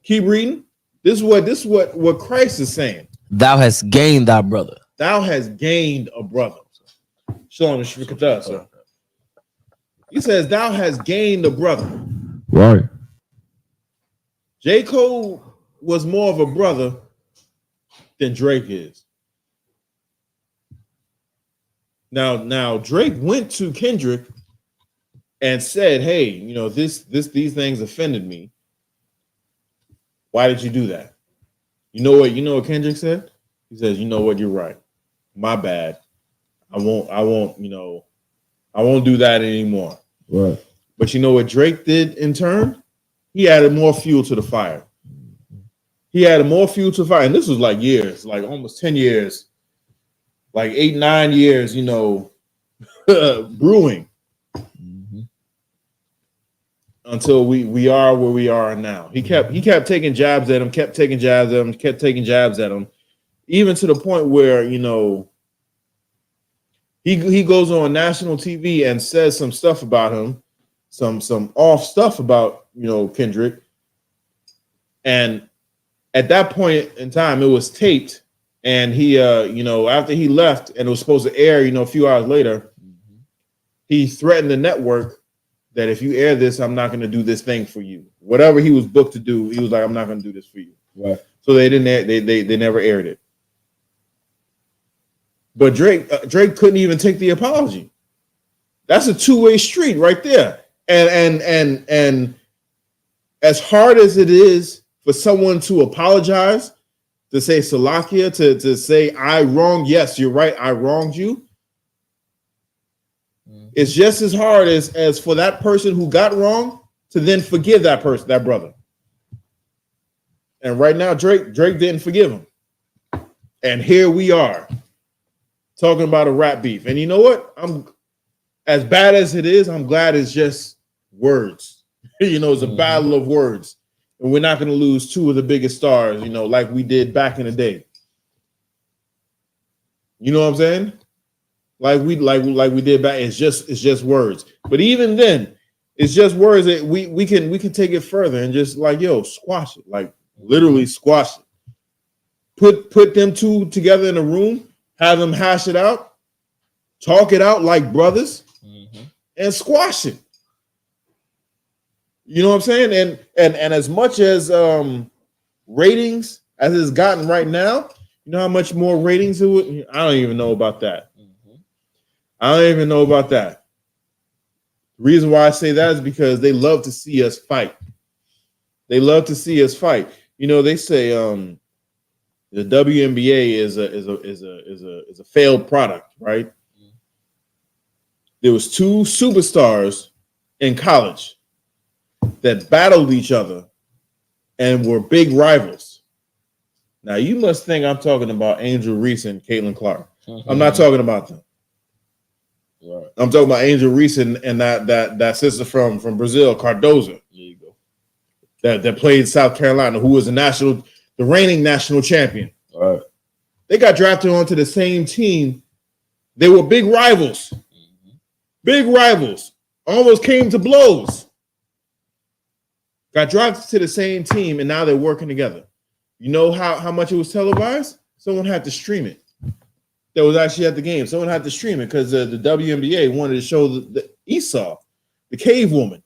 S2: keep reading. This is what Christ is saying.
S4: Thou hast gained thy brother.
S2: Thou hast gained a brother. Shalom and Shrikatah, sir. He says, thou hast gained a brother.
S5: Right.
S2: J. Cole was more of a brother than Drake is. Now Drake went to Kendrick and said, hey, you know, these things offended me. Why did you do that? You know what Kendrick said? He says, you know what, you're right. My bad. I won't do that anymore.
S5: Right.
S2: But you know what Drake did in turn? He added more fuel to the fire. He added more fuel to the fire. And this was like years, like almost 10 years, like 8-9 years, you know, brewing until we are where we are now. He kept taking jabs at him, kept taking jabs at him, even to the point where, you know, he goes on national TV and says some stuff about him, some off stuff about, you know, Kendrick. And at that point in time, it was taped, and he, you know, after he left and it was supposed to air, you know, a few hours later, he threatened the network that if you air this, I'm not going to do this thing for you. Whatever he was booked to do, he was like, I'm not going to do this for you.
S5: Right.
S2: So they didn't air, they never aired it. But Drake couldn't even take the apology. That's a two-way street right there. And as hard as it is for someone to apologize, to say Salakia, to say I wronged, yes, you're right, I wronged you. It's just as hard as for that person who got wrong to then forgive that person, that brother. And right now, Drake didn't forgive him. And here we are talking about a rap beef. And you know what? I'm as bad as it is, I'm glad it's just words. You know, it's a battle of words. And we're not going to lose two of the biggest stars, you know, like we did back in the day. You know what I'm saying? Like we did back. It's just words. But even then, it's just words that we can take it further and just like, yo, squash it. Like literally squash it. Put them two together in a room, have them hash it out, talk it out like brothers, and squash it. You know what I'm saying? And as much as ratings, as it's gotten right now, you know how much more ratings it would. I don't even know about that. I don't even know about that. The reason why I say that is because they love to see us fight. They love to see us fight. You know, they say the WNBA is a failed product, right? There was two superstars in college that battled each other and were big rivals. Now you must think I'm talking about Angel Reese and Caitlin Clark. I'm not talking about them. Right. I'm talking about Angel Reese and that sister from Brazil, Cardoza. There you go. That played South Carolina, who was the reigning national champion. All right. They got drafted onto the same team. They were big rivals. Big rivals. Almost came to blows. Got drafted to the same team, and now they're working together. You know how much it was televised? Someone had to stream it. That was actually at the game. Someone had to stream it because the WNBA wanted to show the Esau, the cave woman.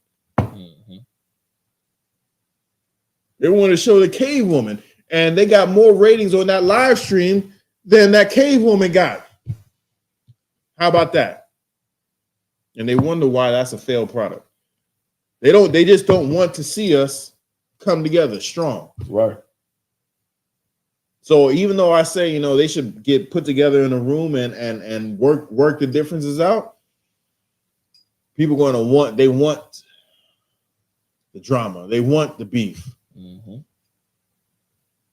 S2: They wanted to show the cave woman, and they got more ratings on that live stream than that cave woman got. How about that? And they wonder why that's a failed product. They just don't want to see us come together strong. Right. So even though I say, you know, they should get put together in a room and work the differences out, people want the drama. They want the beef.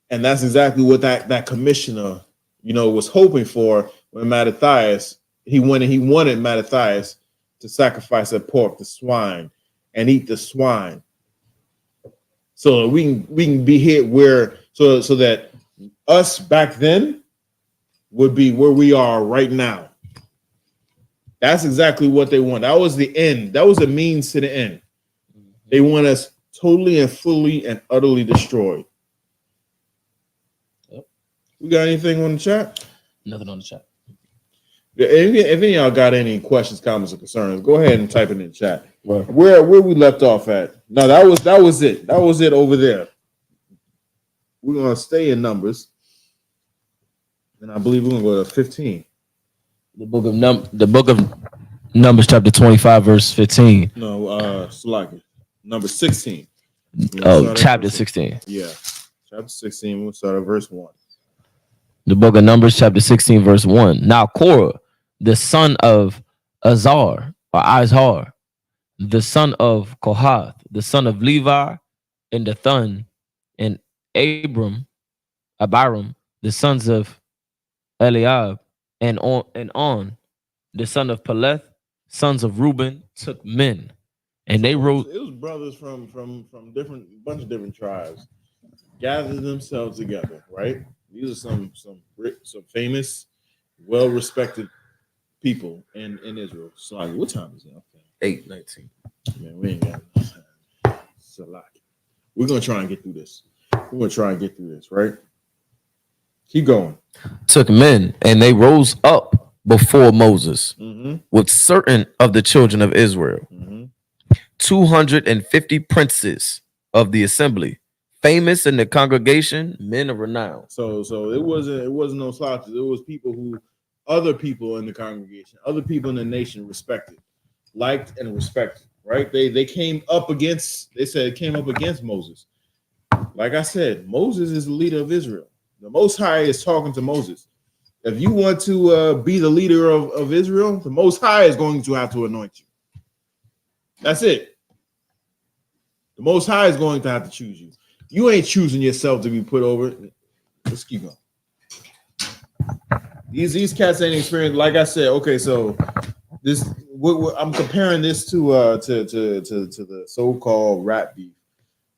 S2: And that's exactly what that commissioner, you know, was hoping for when Mattathias, he wanted Mattathias to sacrifice that pork, the swine, and eat the swine. So we can be here where so that us back then would be where we are right now. That's exactly what they want. That was the end. That was the means to the end. They want us totally and fully and utterly destroyed. Yep. We got anything on the chat?
S4: Nothing on the chat.
S2: If any of y'all got any questions, comments, or concerns, go ahead and type it in the chat. Right. Where we left off at? No, that was it. That was it over there. We're gonna stay in Numbers, and I believe we're gonna go to 15.
S4: The book of Numbers, chapter 25, verse 15.
S2: No, Salaki. Number 16.
S4: Oh, chapter 16.
S2: Yeah, chapter 16. We'll start at verse 1.
S4: The book of Numbers, chapter 16, verse 1. Now Korah, the son of Azar, or Izhar, the son of Kohath, the son of Levi, and Dathan, and Abiram, the sons of Eliab, and On, the son of Peleth, sons of Reuben, took men, and they wrote.
S2: It was brothers from bunch of different tribes gathered themselves together, right? These are some famous, well-respected people in Israel. So what time is it? Okay.
S5: 8:19.
S2: Man, we ain't got time. We're gonna try and get through this. Right? Keep going.
S5: Took men, and they rose up before Moses with certain of the children of Israel, 250 princes of the assembly, famous in the congregation, men of renown.
S2: So it wasn't no slouches. It was other people in the congregation, other people in the nation respected, liked and respected. Right? They came up against Moses. Like I said, Moses is the leader of Israel. The Most High is talking to Moses. If you want to be the leader of Israel, the Most High is going to have to anoint you. That's it. The Most High is going to have to choose you. You ain't choosing yourself to be put over. Let's keep going. These cats ain't experienced. Like I said, okay, so this I'm comparing this to the so-called rap beef.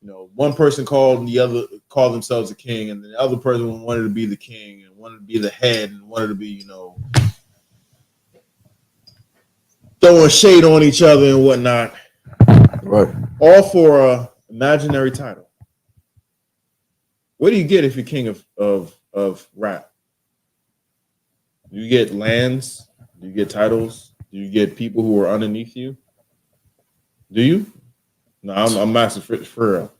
S2: You know, one person called themselves a king, and the other person wanted to be the king and wanted to be the head and wanted to be, you know, throwing shade on each other and whatnot.
S5: Right.
S2: All for a imaginary title. What do you get if you're king of rap? Do you get lands? Do you get titles? Do you get people who are underneath you? Do you? No, I'm asking for real.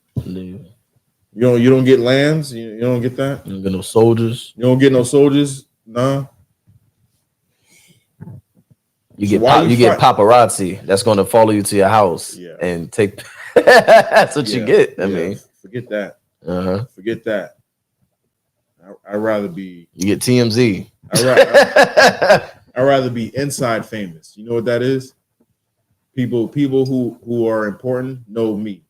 S2: You don't get lambs. You don't get that.
S5: You don't get no soldiers.
S2: You don't get no soldiers. Nah.
S5: You
S2: So
S5: get you get paparazzi that's going to follow you to your house and take. That's what you get. I mean,
S2: forget that. Forget that. I'd rather be.
S5: You get TMZ.
S2: I'd rather be inside famous. You know what that is? People who are important know me.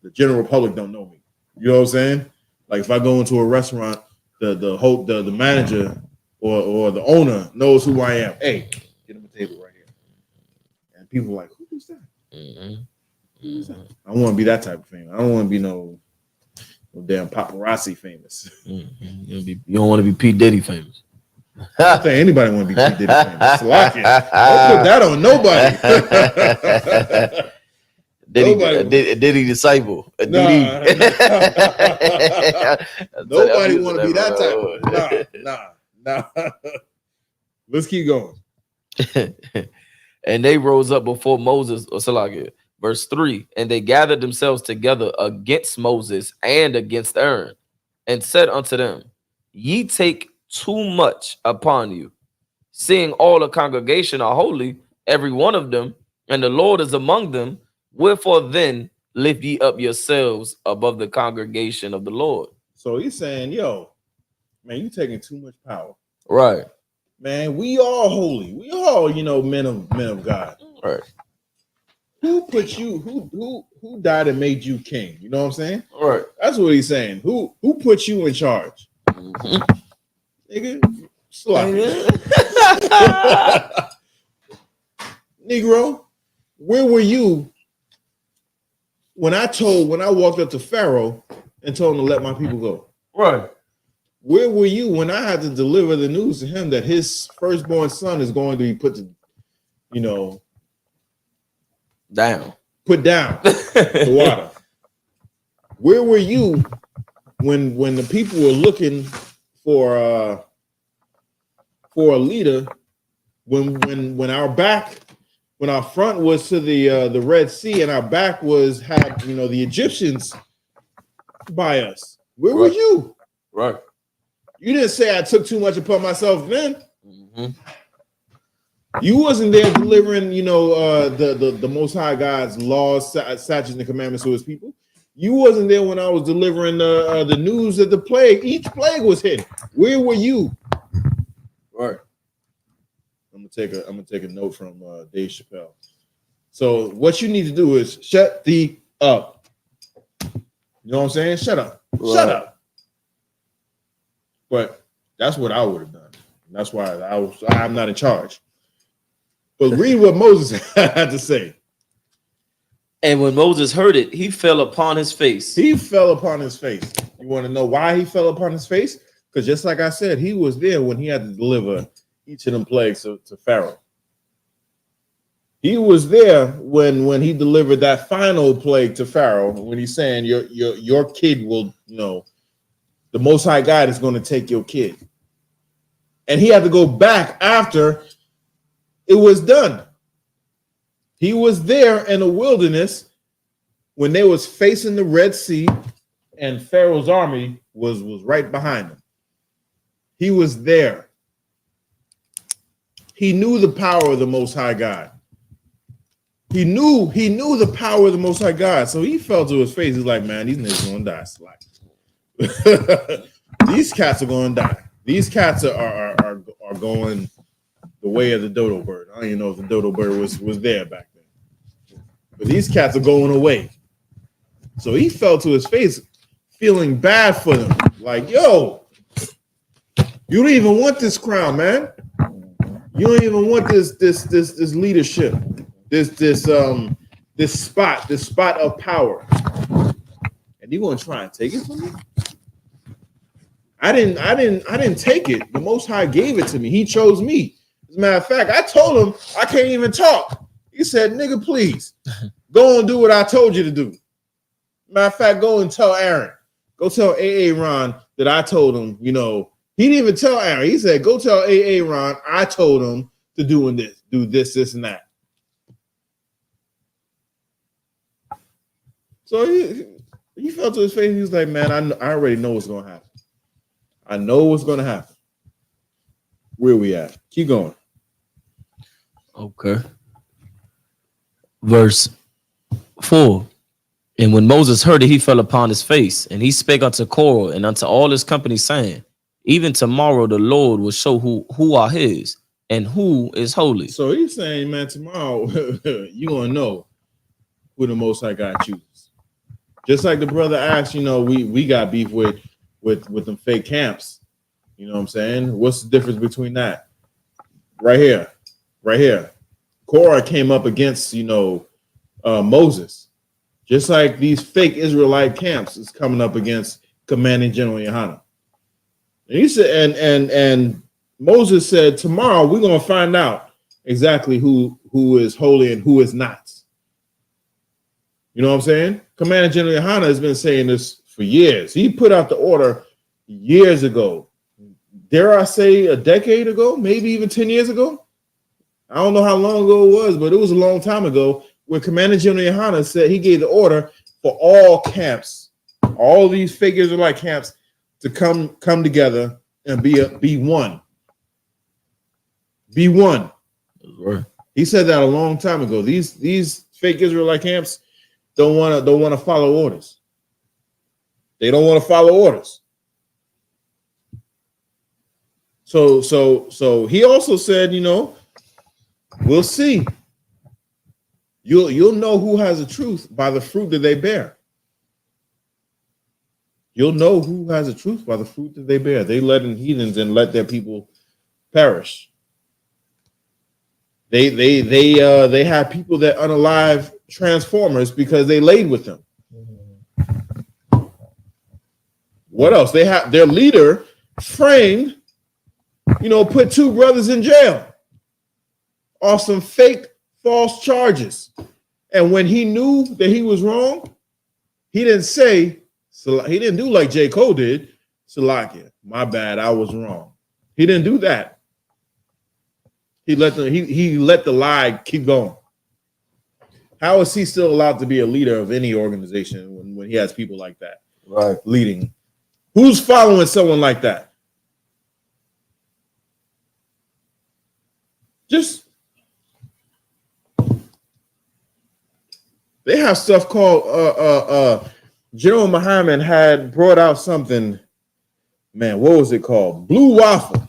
S2: The general public don't know me. You know what I'm saying? Like if I go into a restaurant, the manager or the owner knows who I am. Hey, get him a table right here. And people are like, who's that? Who's that? I want to be that type of famous. I don't want to be no damn paparazzi famous.
S5: You don't want to be P. Diddy famous.
S2: I don't think anybody want to be P. Diddy famous. So don't put that on nobody.
S5: Diddy disciple.
S2: Nobody want to be that type. Nah. Let's keep going.
S5: And they rose up before Moses, or Salakia, verse 3, and they gathered themselves together against Moses and against Aaron, and said unto them, Ye take too much upon you, seeing all the congregation are holy, every one of them, and the Lord is among them. Wherefore then lift ye up yourselves above the congregation of the Lord.
S2: So he's saying, yo, man, you taking too much power.
S5: Right.
S2: Man, we all holy. We all, men of God.
S5: Right.
S2: Who put you, who died and made you king? You know what I'm saying?
S5: Right.
S2: That's what he's saying. Who put you in charge? Nigga, Negro, where were you when I walked up to Pharaoh and told him to let my people go?
S5: Right.
S2: Where were you when I had to deliver the news to him that his firstborn son is going to be put down the water? Where were you when the people were looking for a leader? When our front was to the Red Sea and our back had the Egyptians by us. Where were you?
S5: Right.
S2: You didn't say I took too much upon myself then. You wasn't there delivering, the Most High God's laws, statutes, and commandments to his people. You wasn't there when I was delivering the news of the plague. Each plague was hidden. Where were you? Right. I'm gonna take a note from Dave Chappelle. So what you need to do is shut the up. You know what I'm saying? Shut up. Right. Shut up. But that's what I would have done. That's why I'm not in charge. But read what Moses had to say.
S4: And when Moses heard it, he fell upon his face.
S2: He fell upon his face. You want to know why he fell upon his face? Because just like I said, he was there when he had to deliver each of them plagues to Pharaoh. He was there when he delivered that final plague to Pharaoh, when he's saying your kid will, the Most High God is going to take your kid. And he had to go back after it was done. He was there in the wilderness when they was facing the Red Sea and Pharaoh's army was right behind them. He was there. He knew the power of the Most High God. He knew the power of the Most High God. So he fell to his face. He's like, man, these niggas are going to die. Slack. These cats are going to die. These cats are going the way of the dodo bird. I don't even know if the dodo bird was there back then. But these cats are going away. So he fell to his face feeling bad for them. Like, yo, you don't even want this crown, man. You don't even want this leadership. This spot of power. And you gonna try and take it from me? I didn't take it. The Most High gave it to me. He chose me. As a matter of fact, I told him I can't even talk. He said, nigga, please go and do what I told you to do. Matter of fact, go and tell Aaron. Go tell Aaron that I told him, he didn't even tell Aaron. He said, go tell Aaron I told him to do this, and that. So He fell to his face. He was like, man, I already know what's going to happen. I know what's going to happen. Where we at? Keep going.
S4: Okay. Verse 4. And when Moses heard it, he fell upon his face, and he spake unto Korah and unto all his company, saying, even tomorrow the Lord will show who are his and who is holy.
S2: So he's saying, man, tomorrow you're going to know who the Most High God chooses. Just like the brother asked, we got beef with them fake camps. You know what I'm saying? What's the difference between that? Right here. Korah came up against, Moses. Just like these fake Israelite camps is coming up against Commanding General Yahanna. And he said, and Moses said, tomorrow we're going to find out exactly who is holy and who is not. You know what I'm saying? Commanding General Yahanna has been saying this for years. He put out the order years ago. Dare I say a decade ago, maybe even 10 years ago? I don't know how long ago it was, but it was a long time ago, where Commander General Yahanna said he gave the order for all camps, all these fake Israelite camps, to come together and be one. Be one.
S4: Right.
S2: He said that a long time ago. These fake Israelite camps don't want to follow orders. They don't want to follow orders. So he also said, we'll see. You'll know who has the truth by the fruit that they bear. You'll know who has the truth by the fruit that they bear. They let in heathens and let their people perish. They had people that unalive transformers because they laid with them. What else? They have their leader framed, put two brothers in jail off some fake false charges. And when he knew that he was wrong, he didn't do like J. Cole did. Salakia, my bad, I was wrong. He didn't do that. He let the lie keep going. How is he still allowed to be a leader of any organization when he has people like that?
S5: Right.
S2: Leading. Who's following someone like that? They have stuff called General Muhammad had brought out something. Man, what was it called? Blue waffle.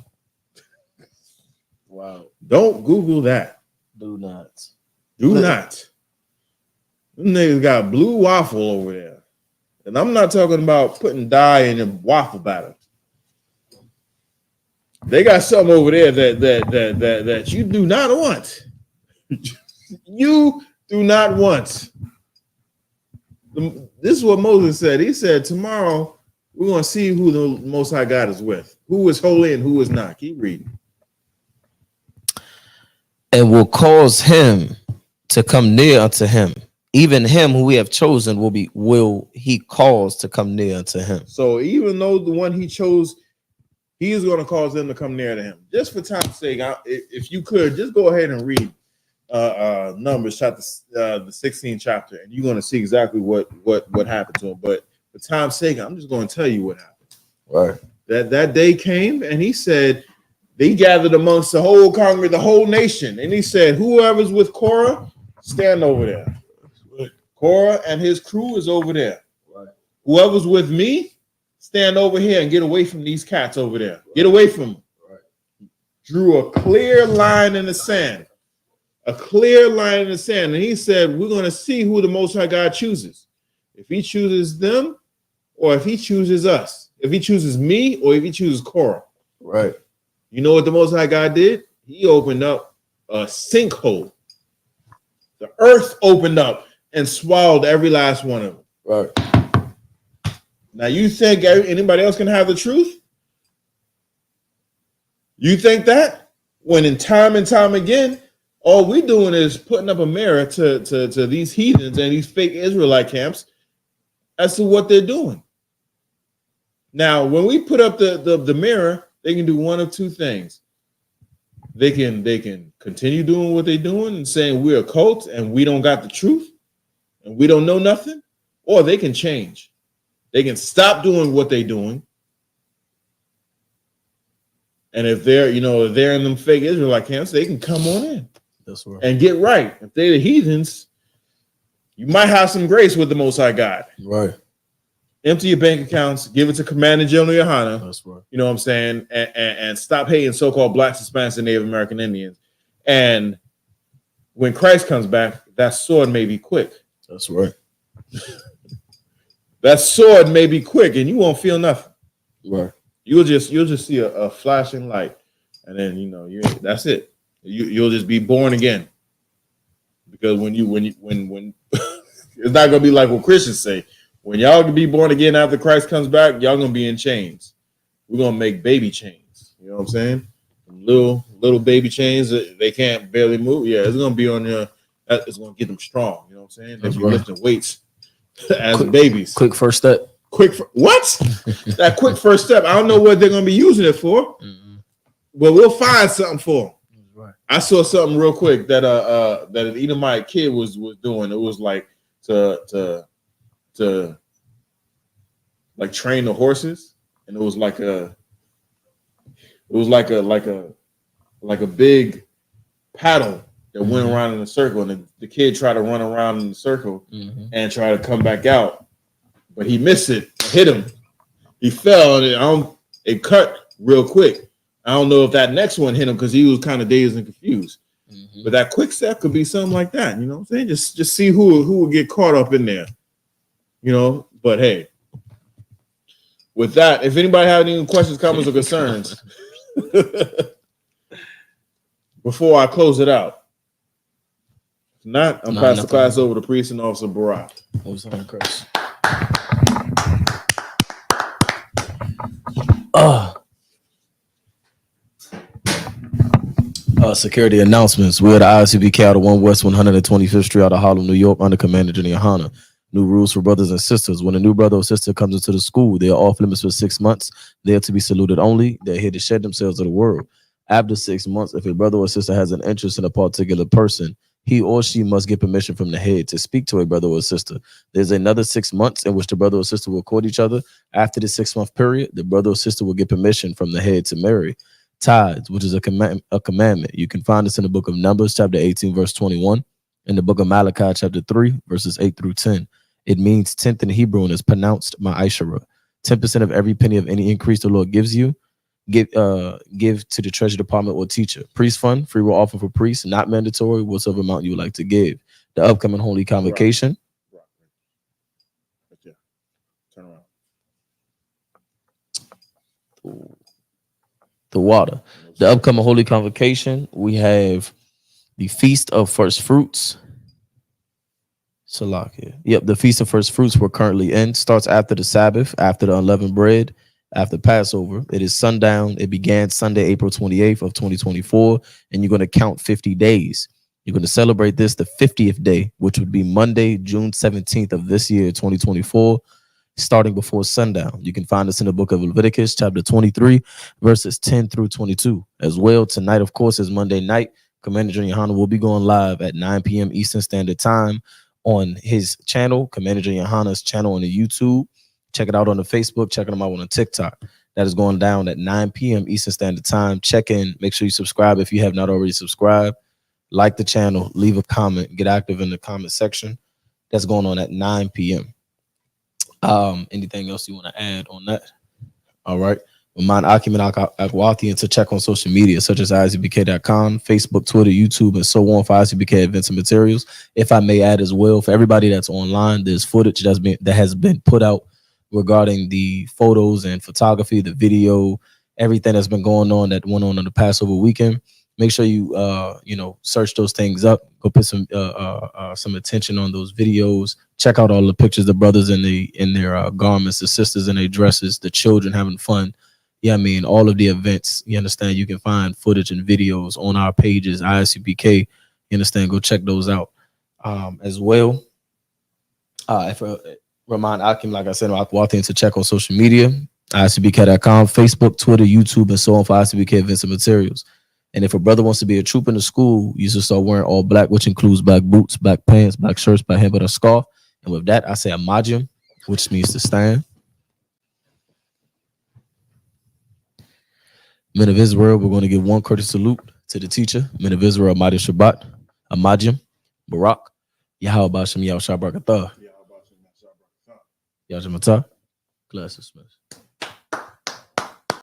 S5: Wow.
S2: Don't Google that.
S5: Do not.
S2: Do not. Them niggas got blue waffle over there. And I'm not talking about putting dye in a waffle batter. They got something over there that you do not want. You do not want. This is what Moses said. He said, tomorrow we're going to see who the Most High God is with, who is holy and who is not. Keep reading.
S4: And will cause him to come near unto him. Even him who we have chosen will he cause to come near unto him.
S2: So even though the one he chose, he is going to cause them to come near to him. Just for time's sake, if you could, just go ahead and read Numbers chapter the 16th chapter, and you're going to see exactly what happened to him. But for time's sake, I'm just going to tell you what happened.
S5: Right.
S2: That day came, and he said they gathered amongst the whole congregation, the whole nation, and he said, whoever's with Korah, stand over there. Korah and his crew is over there.
S5: Right.
S2: Whoever's with me, stand over here and get away from these cats over there. Right. Get away from them. Right. Drew a clear line in the sand. A clear line in the sand. And he said, we're going to see who the Most High God chooses. If he chooses them or if he chooses us. If he chooses me or if he chooses Korah.
S5: Right.
S2: You know what the Most High God did? He opened up a sinkhole. The earth opened up and swallowed every last one of them.
S5: Right.
S2: Now, you think anybody else can have the truth? You think that? When in time and time again, all we're doing is putting up a mirror to these heathens and these fake Israelite camps as to what they're doing. Now, when we put up the mirror, they can do one of two things. They can continue doing what they're doing and saying we're a cult and we don't got the truth and we don't know nothing, or they can change. They can stop doing what they're doing. And if they're, if they're in them fake Israelite camps, they can come on in.
S5: That's right.
S2: And get right. If they're the heathens, you might have some grace with the Most High God.
S5: Right.
S2: Empty your bank accounts, give it to Commanding General Yahanna.
S5: That's right.
S2: You know what I'm saying? And stop hating so-called blacks, Hispanics, and Native American Indians. And when Christ comes back, that sword may be quick.
S5: That's right.
S2: That sword may be quick, and you won't feel nothing.
S5: Right.
S2: You'll just see a flashing light, and then that's it. You'll just be born again. Because when it's not gonna be like what Christians say. When y'all can be born again after Christ comes back, y'all gonna be in chains. We're gonna make baby chains. You know what I'm saying? Little baby chains that they can't barely move. Yeah, it's gonna be on your. It's gonna get them strong. You know what I'm saying? They'll be lifting weights as babies.
S5: Quick first step.
S2: What? That quick first step. I don't know what they're gonna be using it for, but we'll find something for them.
S5: Right.
S2: I saw something real quick that an Edomite kid was doing. It was like to like train the horses, and it was like a big paddle that went around in a circle, and the kid tried to run around in the circle and try to come back out, but he missed it, hit him, he fell, and it cut real quick. I don't know if that next one hit him because he was kind of dazed and confused. But that quick step could be something like that. You know what I'm saying? Just see who will get caught up in there. But hey, with that, if anybody have any questions, comments, or concerns before I close it out. If not, I'm passing the class over to Priest and Officer Barak.
S5: Security announcements. We're at the I.S.U.P.K out of 1 West 125th Street out of Harlem, New York, under Commander General Yahanna. New rules for brothers and sisters. When a new brother or sister comes into the school, they are off limits for 6 months. They are to be saluted only. They're here to shed themselves to the world. After 6 months, if a brother or sister has an interest in a particular person, he or she must get permission from the head to speak to a brother or sister. There's another 6 months in which the brother or sister will court each other. After the 6-month period, the brother or sister will get permission from the head to marry. Tithes, which is a commandment. You can find this in the book of Numbers, chapter 18, verse 21, in the book of Malachi, chapter 3, verses 8 through 10. It means 10th in Hebrew and is pronounced ma'ashara. 10% of every penny of any increase the Lord gives you, give to the treasury department or teacher. Priest fund, free will offer for priests, not mandatory, whatever amount you would like to give. The upcoming holy convocation.
S2: Right. Turn around.
S5: The water. The upcoming holy convocation, we have the Feast of First Fruits. Salakia. Yep, the Feast of First Fruits we're currently in. Starts after the Sabbath, after the unleavened bread, after Passover. It is sundown. It began Sunday, April 28th of 2024, and you're going to count 50 days. You're going to celebrate this the 50th day, which would be Monday, June 17th of this year, 2024. Starting before sundown. You can find us in the book of Leviticus, chapter 23, verses 10 through 22. As well, tonight, of course, is Monday night. Commander General Yahanna will be going live at 9 p.m. Eastern Standard Time on his channel, Commander General Yahanna's channel on the YouTube. Check it out on the Facebook. Check them out on the TikTok. That is going down at 9 p.m. Eastern Standard Time. Check in. Make sure you subscribe if you have not already subscribed. Like the channel. Leave a comment. Get active in the comment section. That's going on at 9 p.m. Anything else you want to add on that? All right. Remind Akim and Akwathian to check on social media such as ISUPK.com, Facebook, Twitter, YouTube, and so on for ISUPK events and materials. If I may add as well, for everybody that's online, there's footage that has been put out regarding the photos and photography, the video, everything that's been going on that went on the Passover weekend. Make sure you search those things up. Go put some attention on those videos. Check out all the pictures of brothers in their garments, the sisters in their dresses, the children having fun. Yeah, I mean, all of the events. You understand? You can find footage and videos on our pages, I.S.U.P.K. You understand? Go check those out as well. Remind Akim, like I said, Akwathian to check on social media, ISUPK.com, Facebook, Twitter, YouTube, and so on for ISUPK events and materials. And if a brother wants to be a troop in the school, you should start wearing all black, which includes black boots, black pants, black shirts, black headband, a scarf. And with that, I say a majim, which means to stand.
S4: Men of Israel, we're going to give one courteous salute to the teacher. Men of Israel, Amadi Shabbat, Amajim, Barak, Yahweh Bashem, Yahweh Shabbat, Yahweh Shabbat, class dismissed.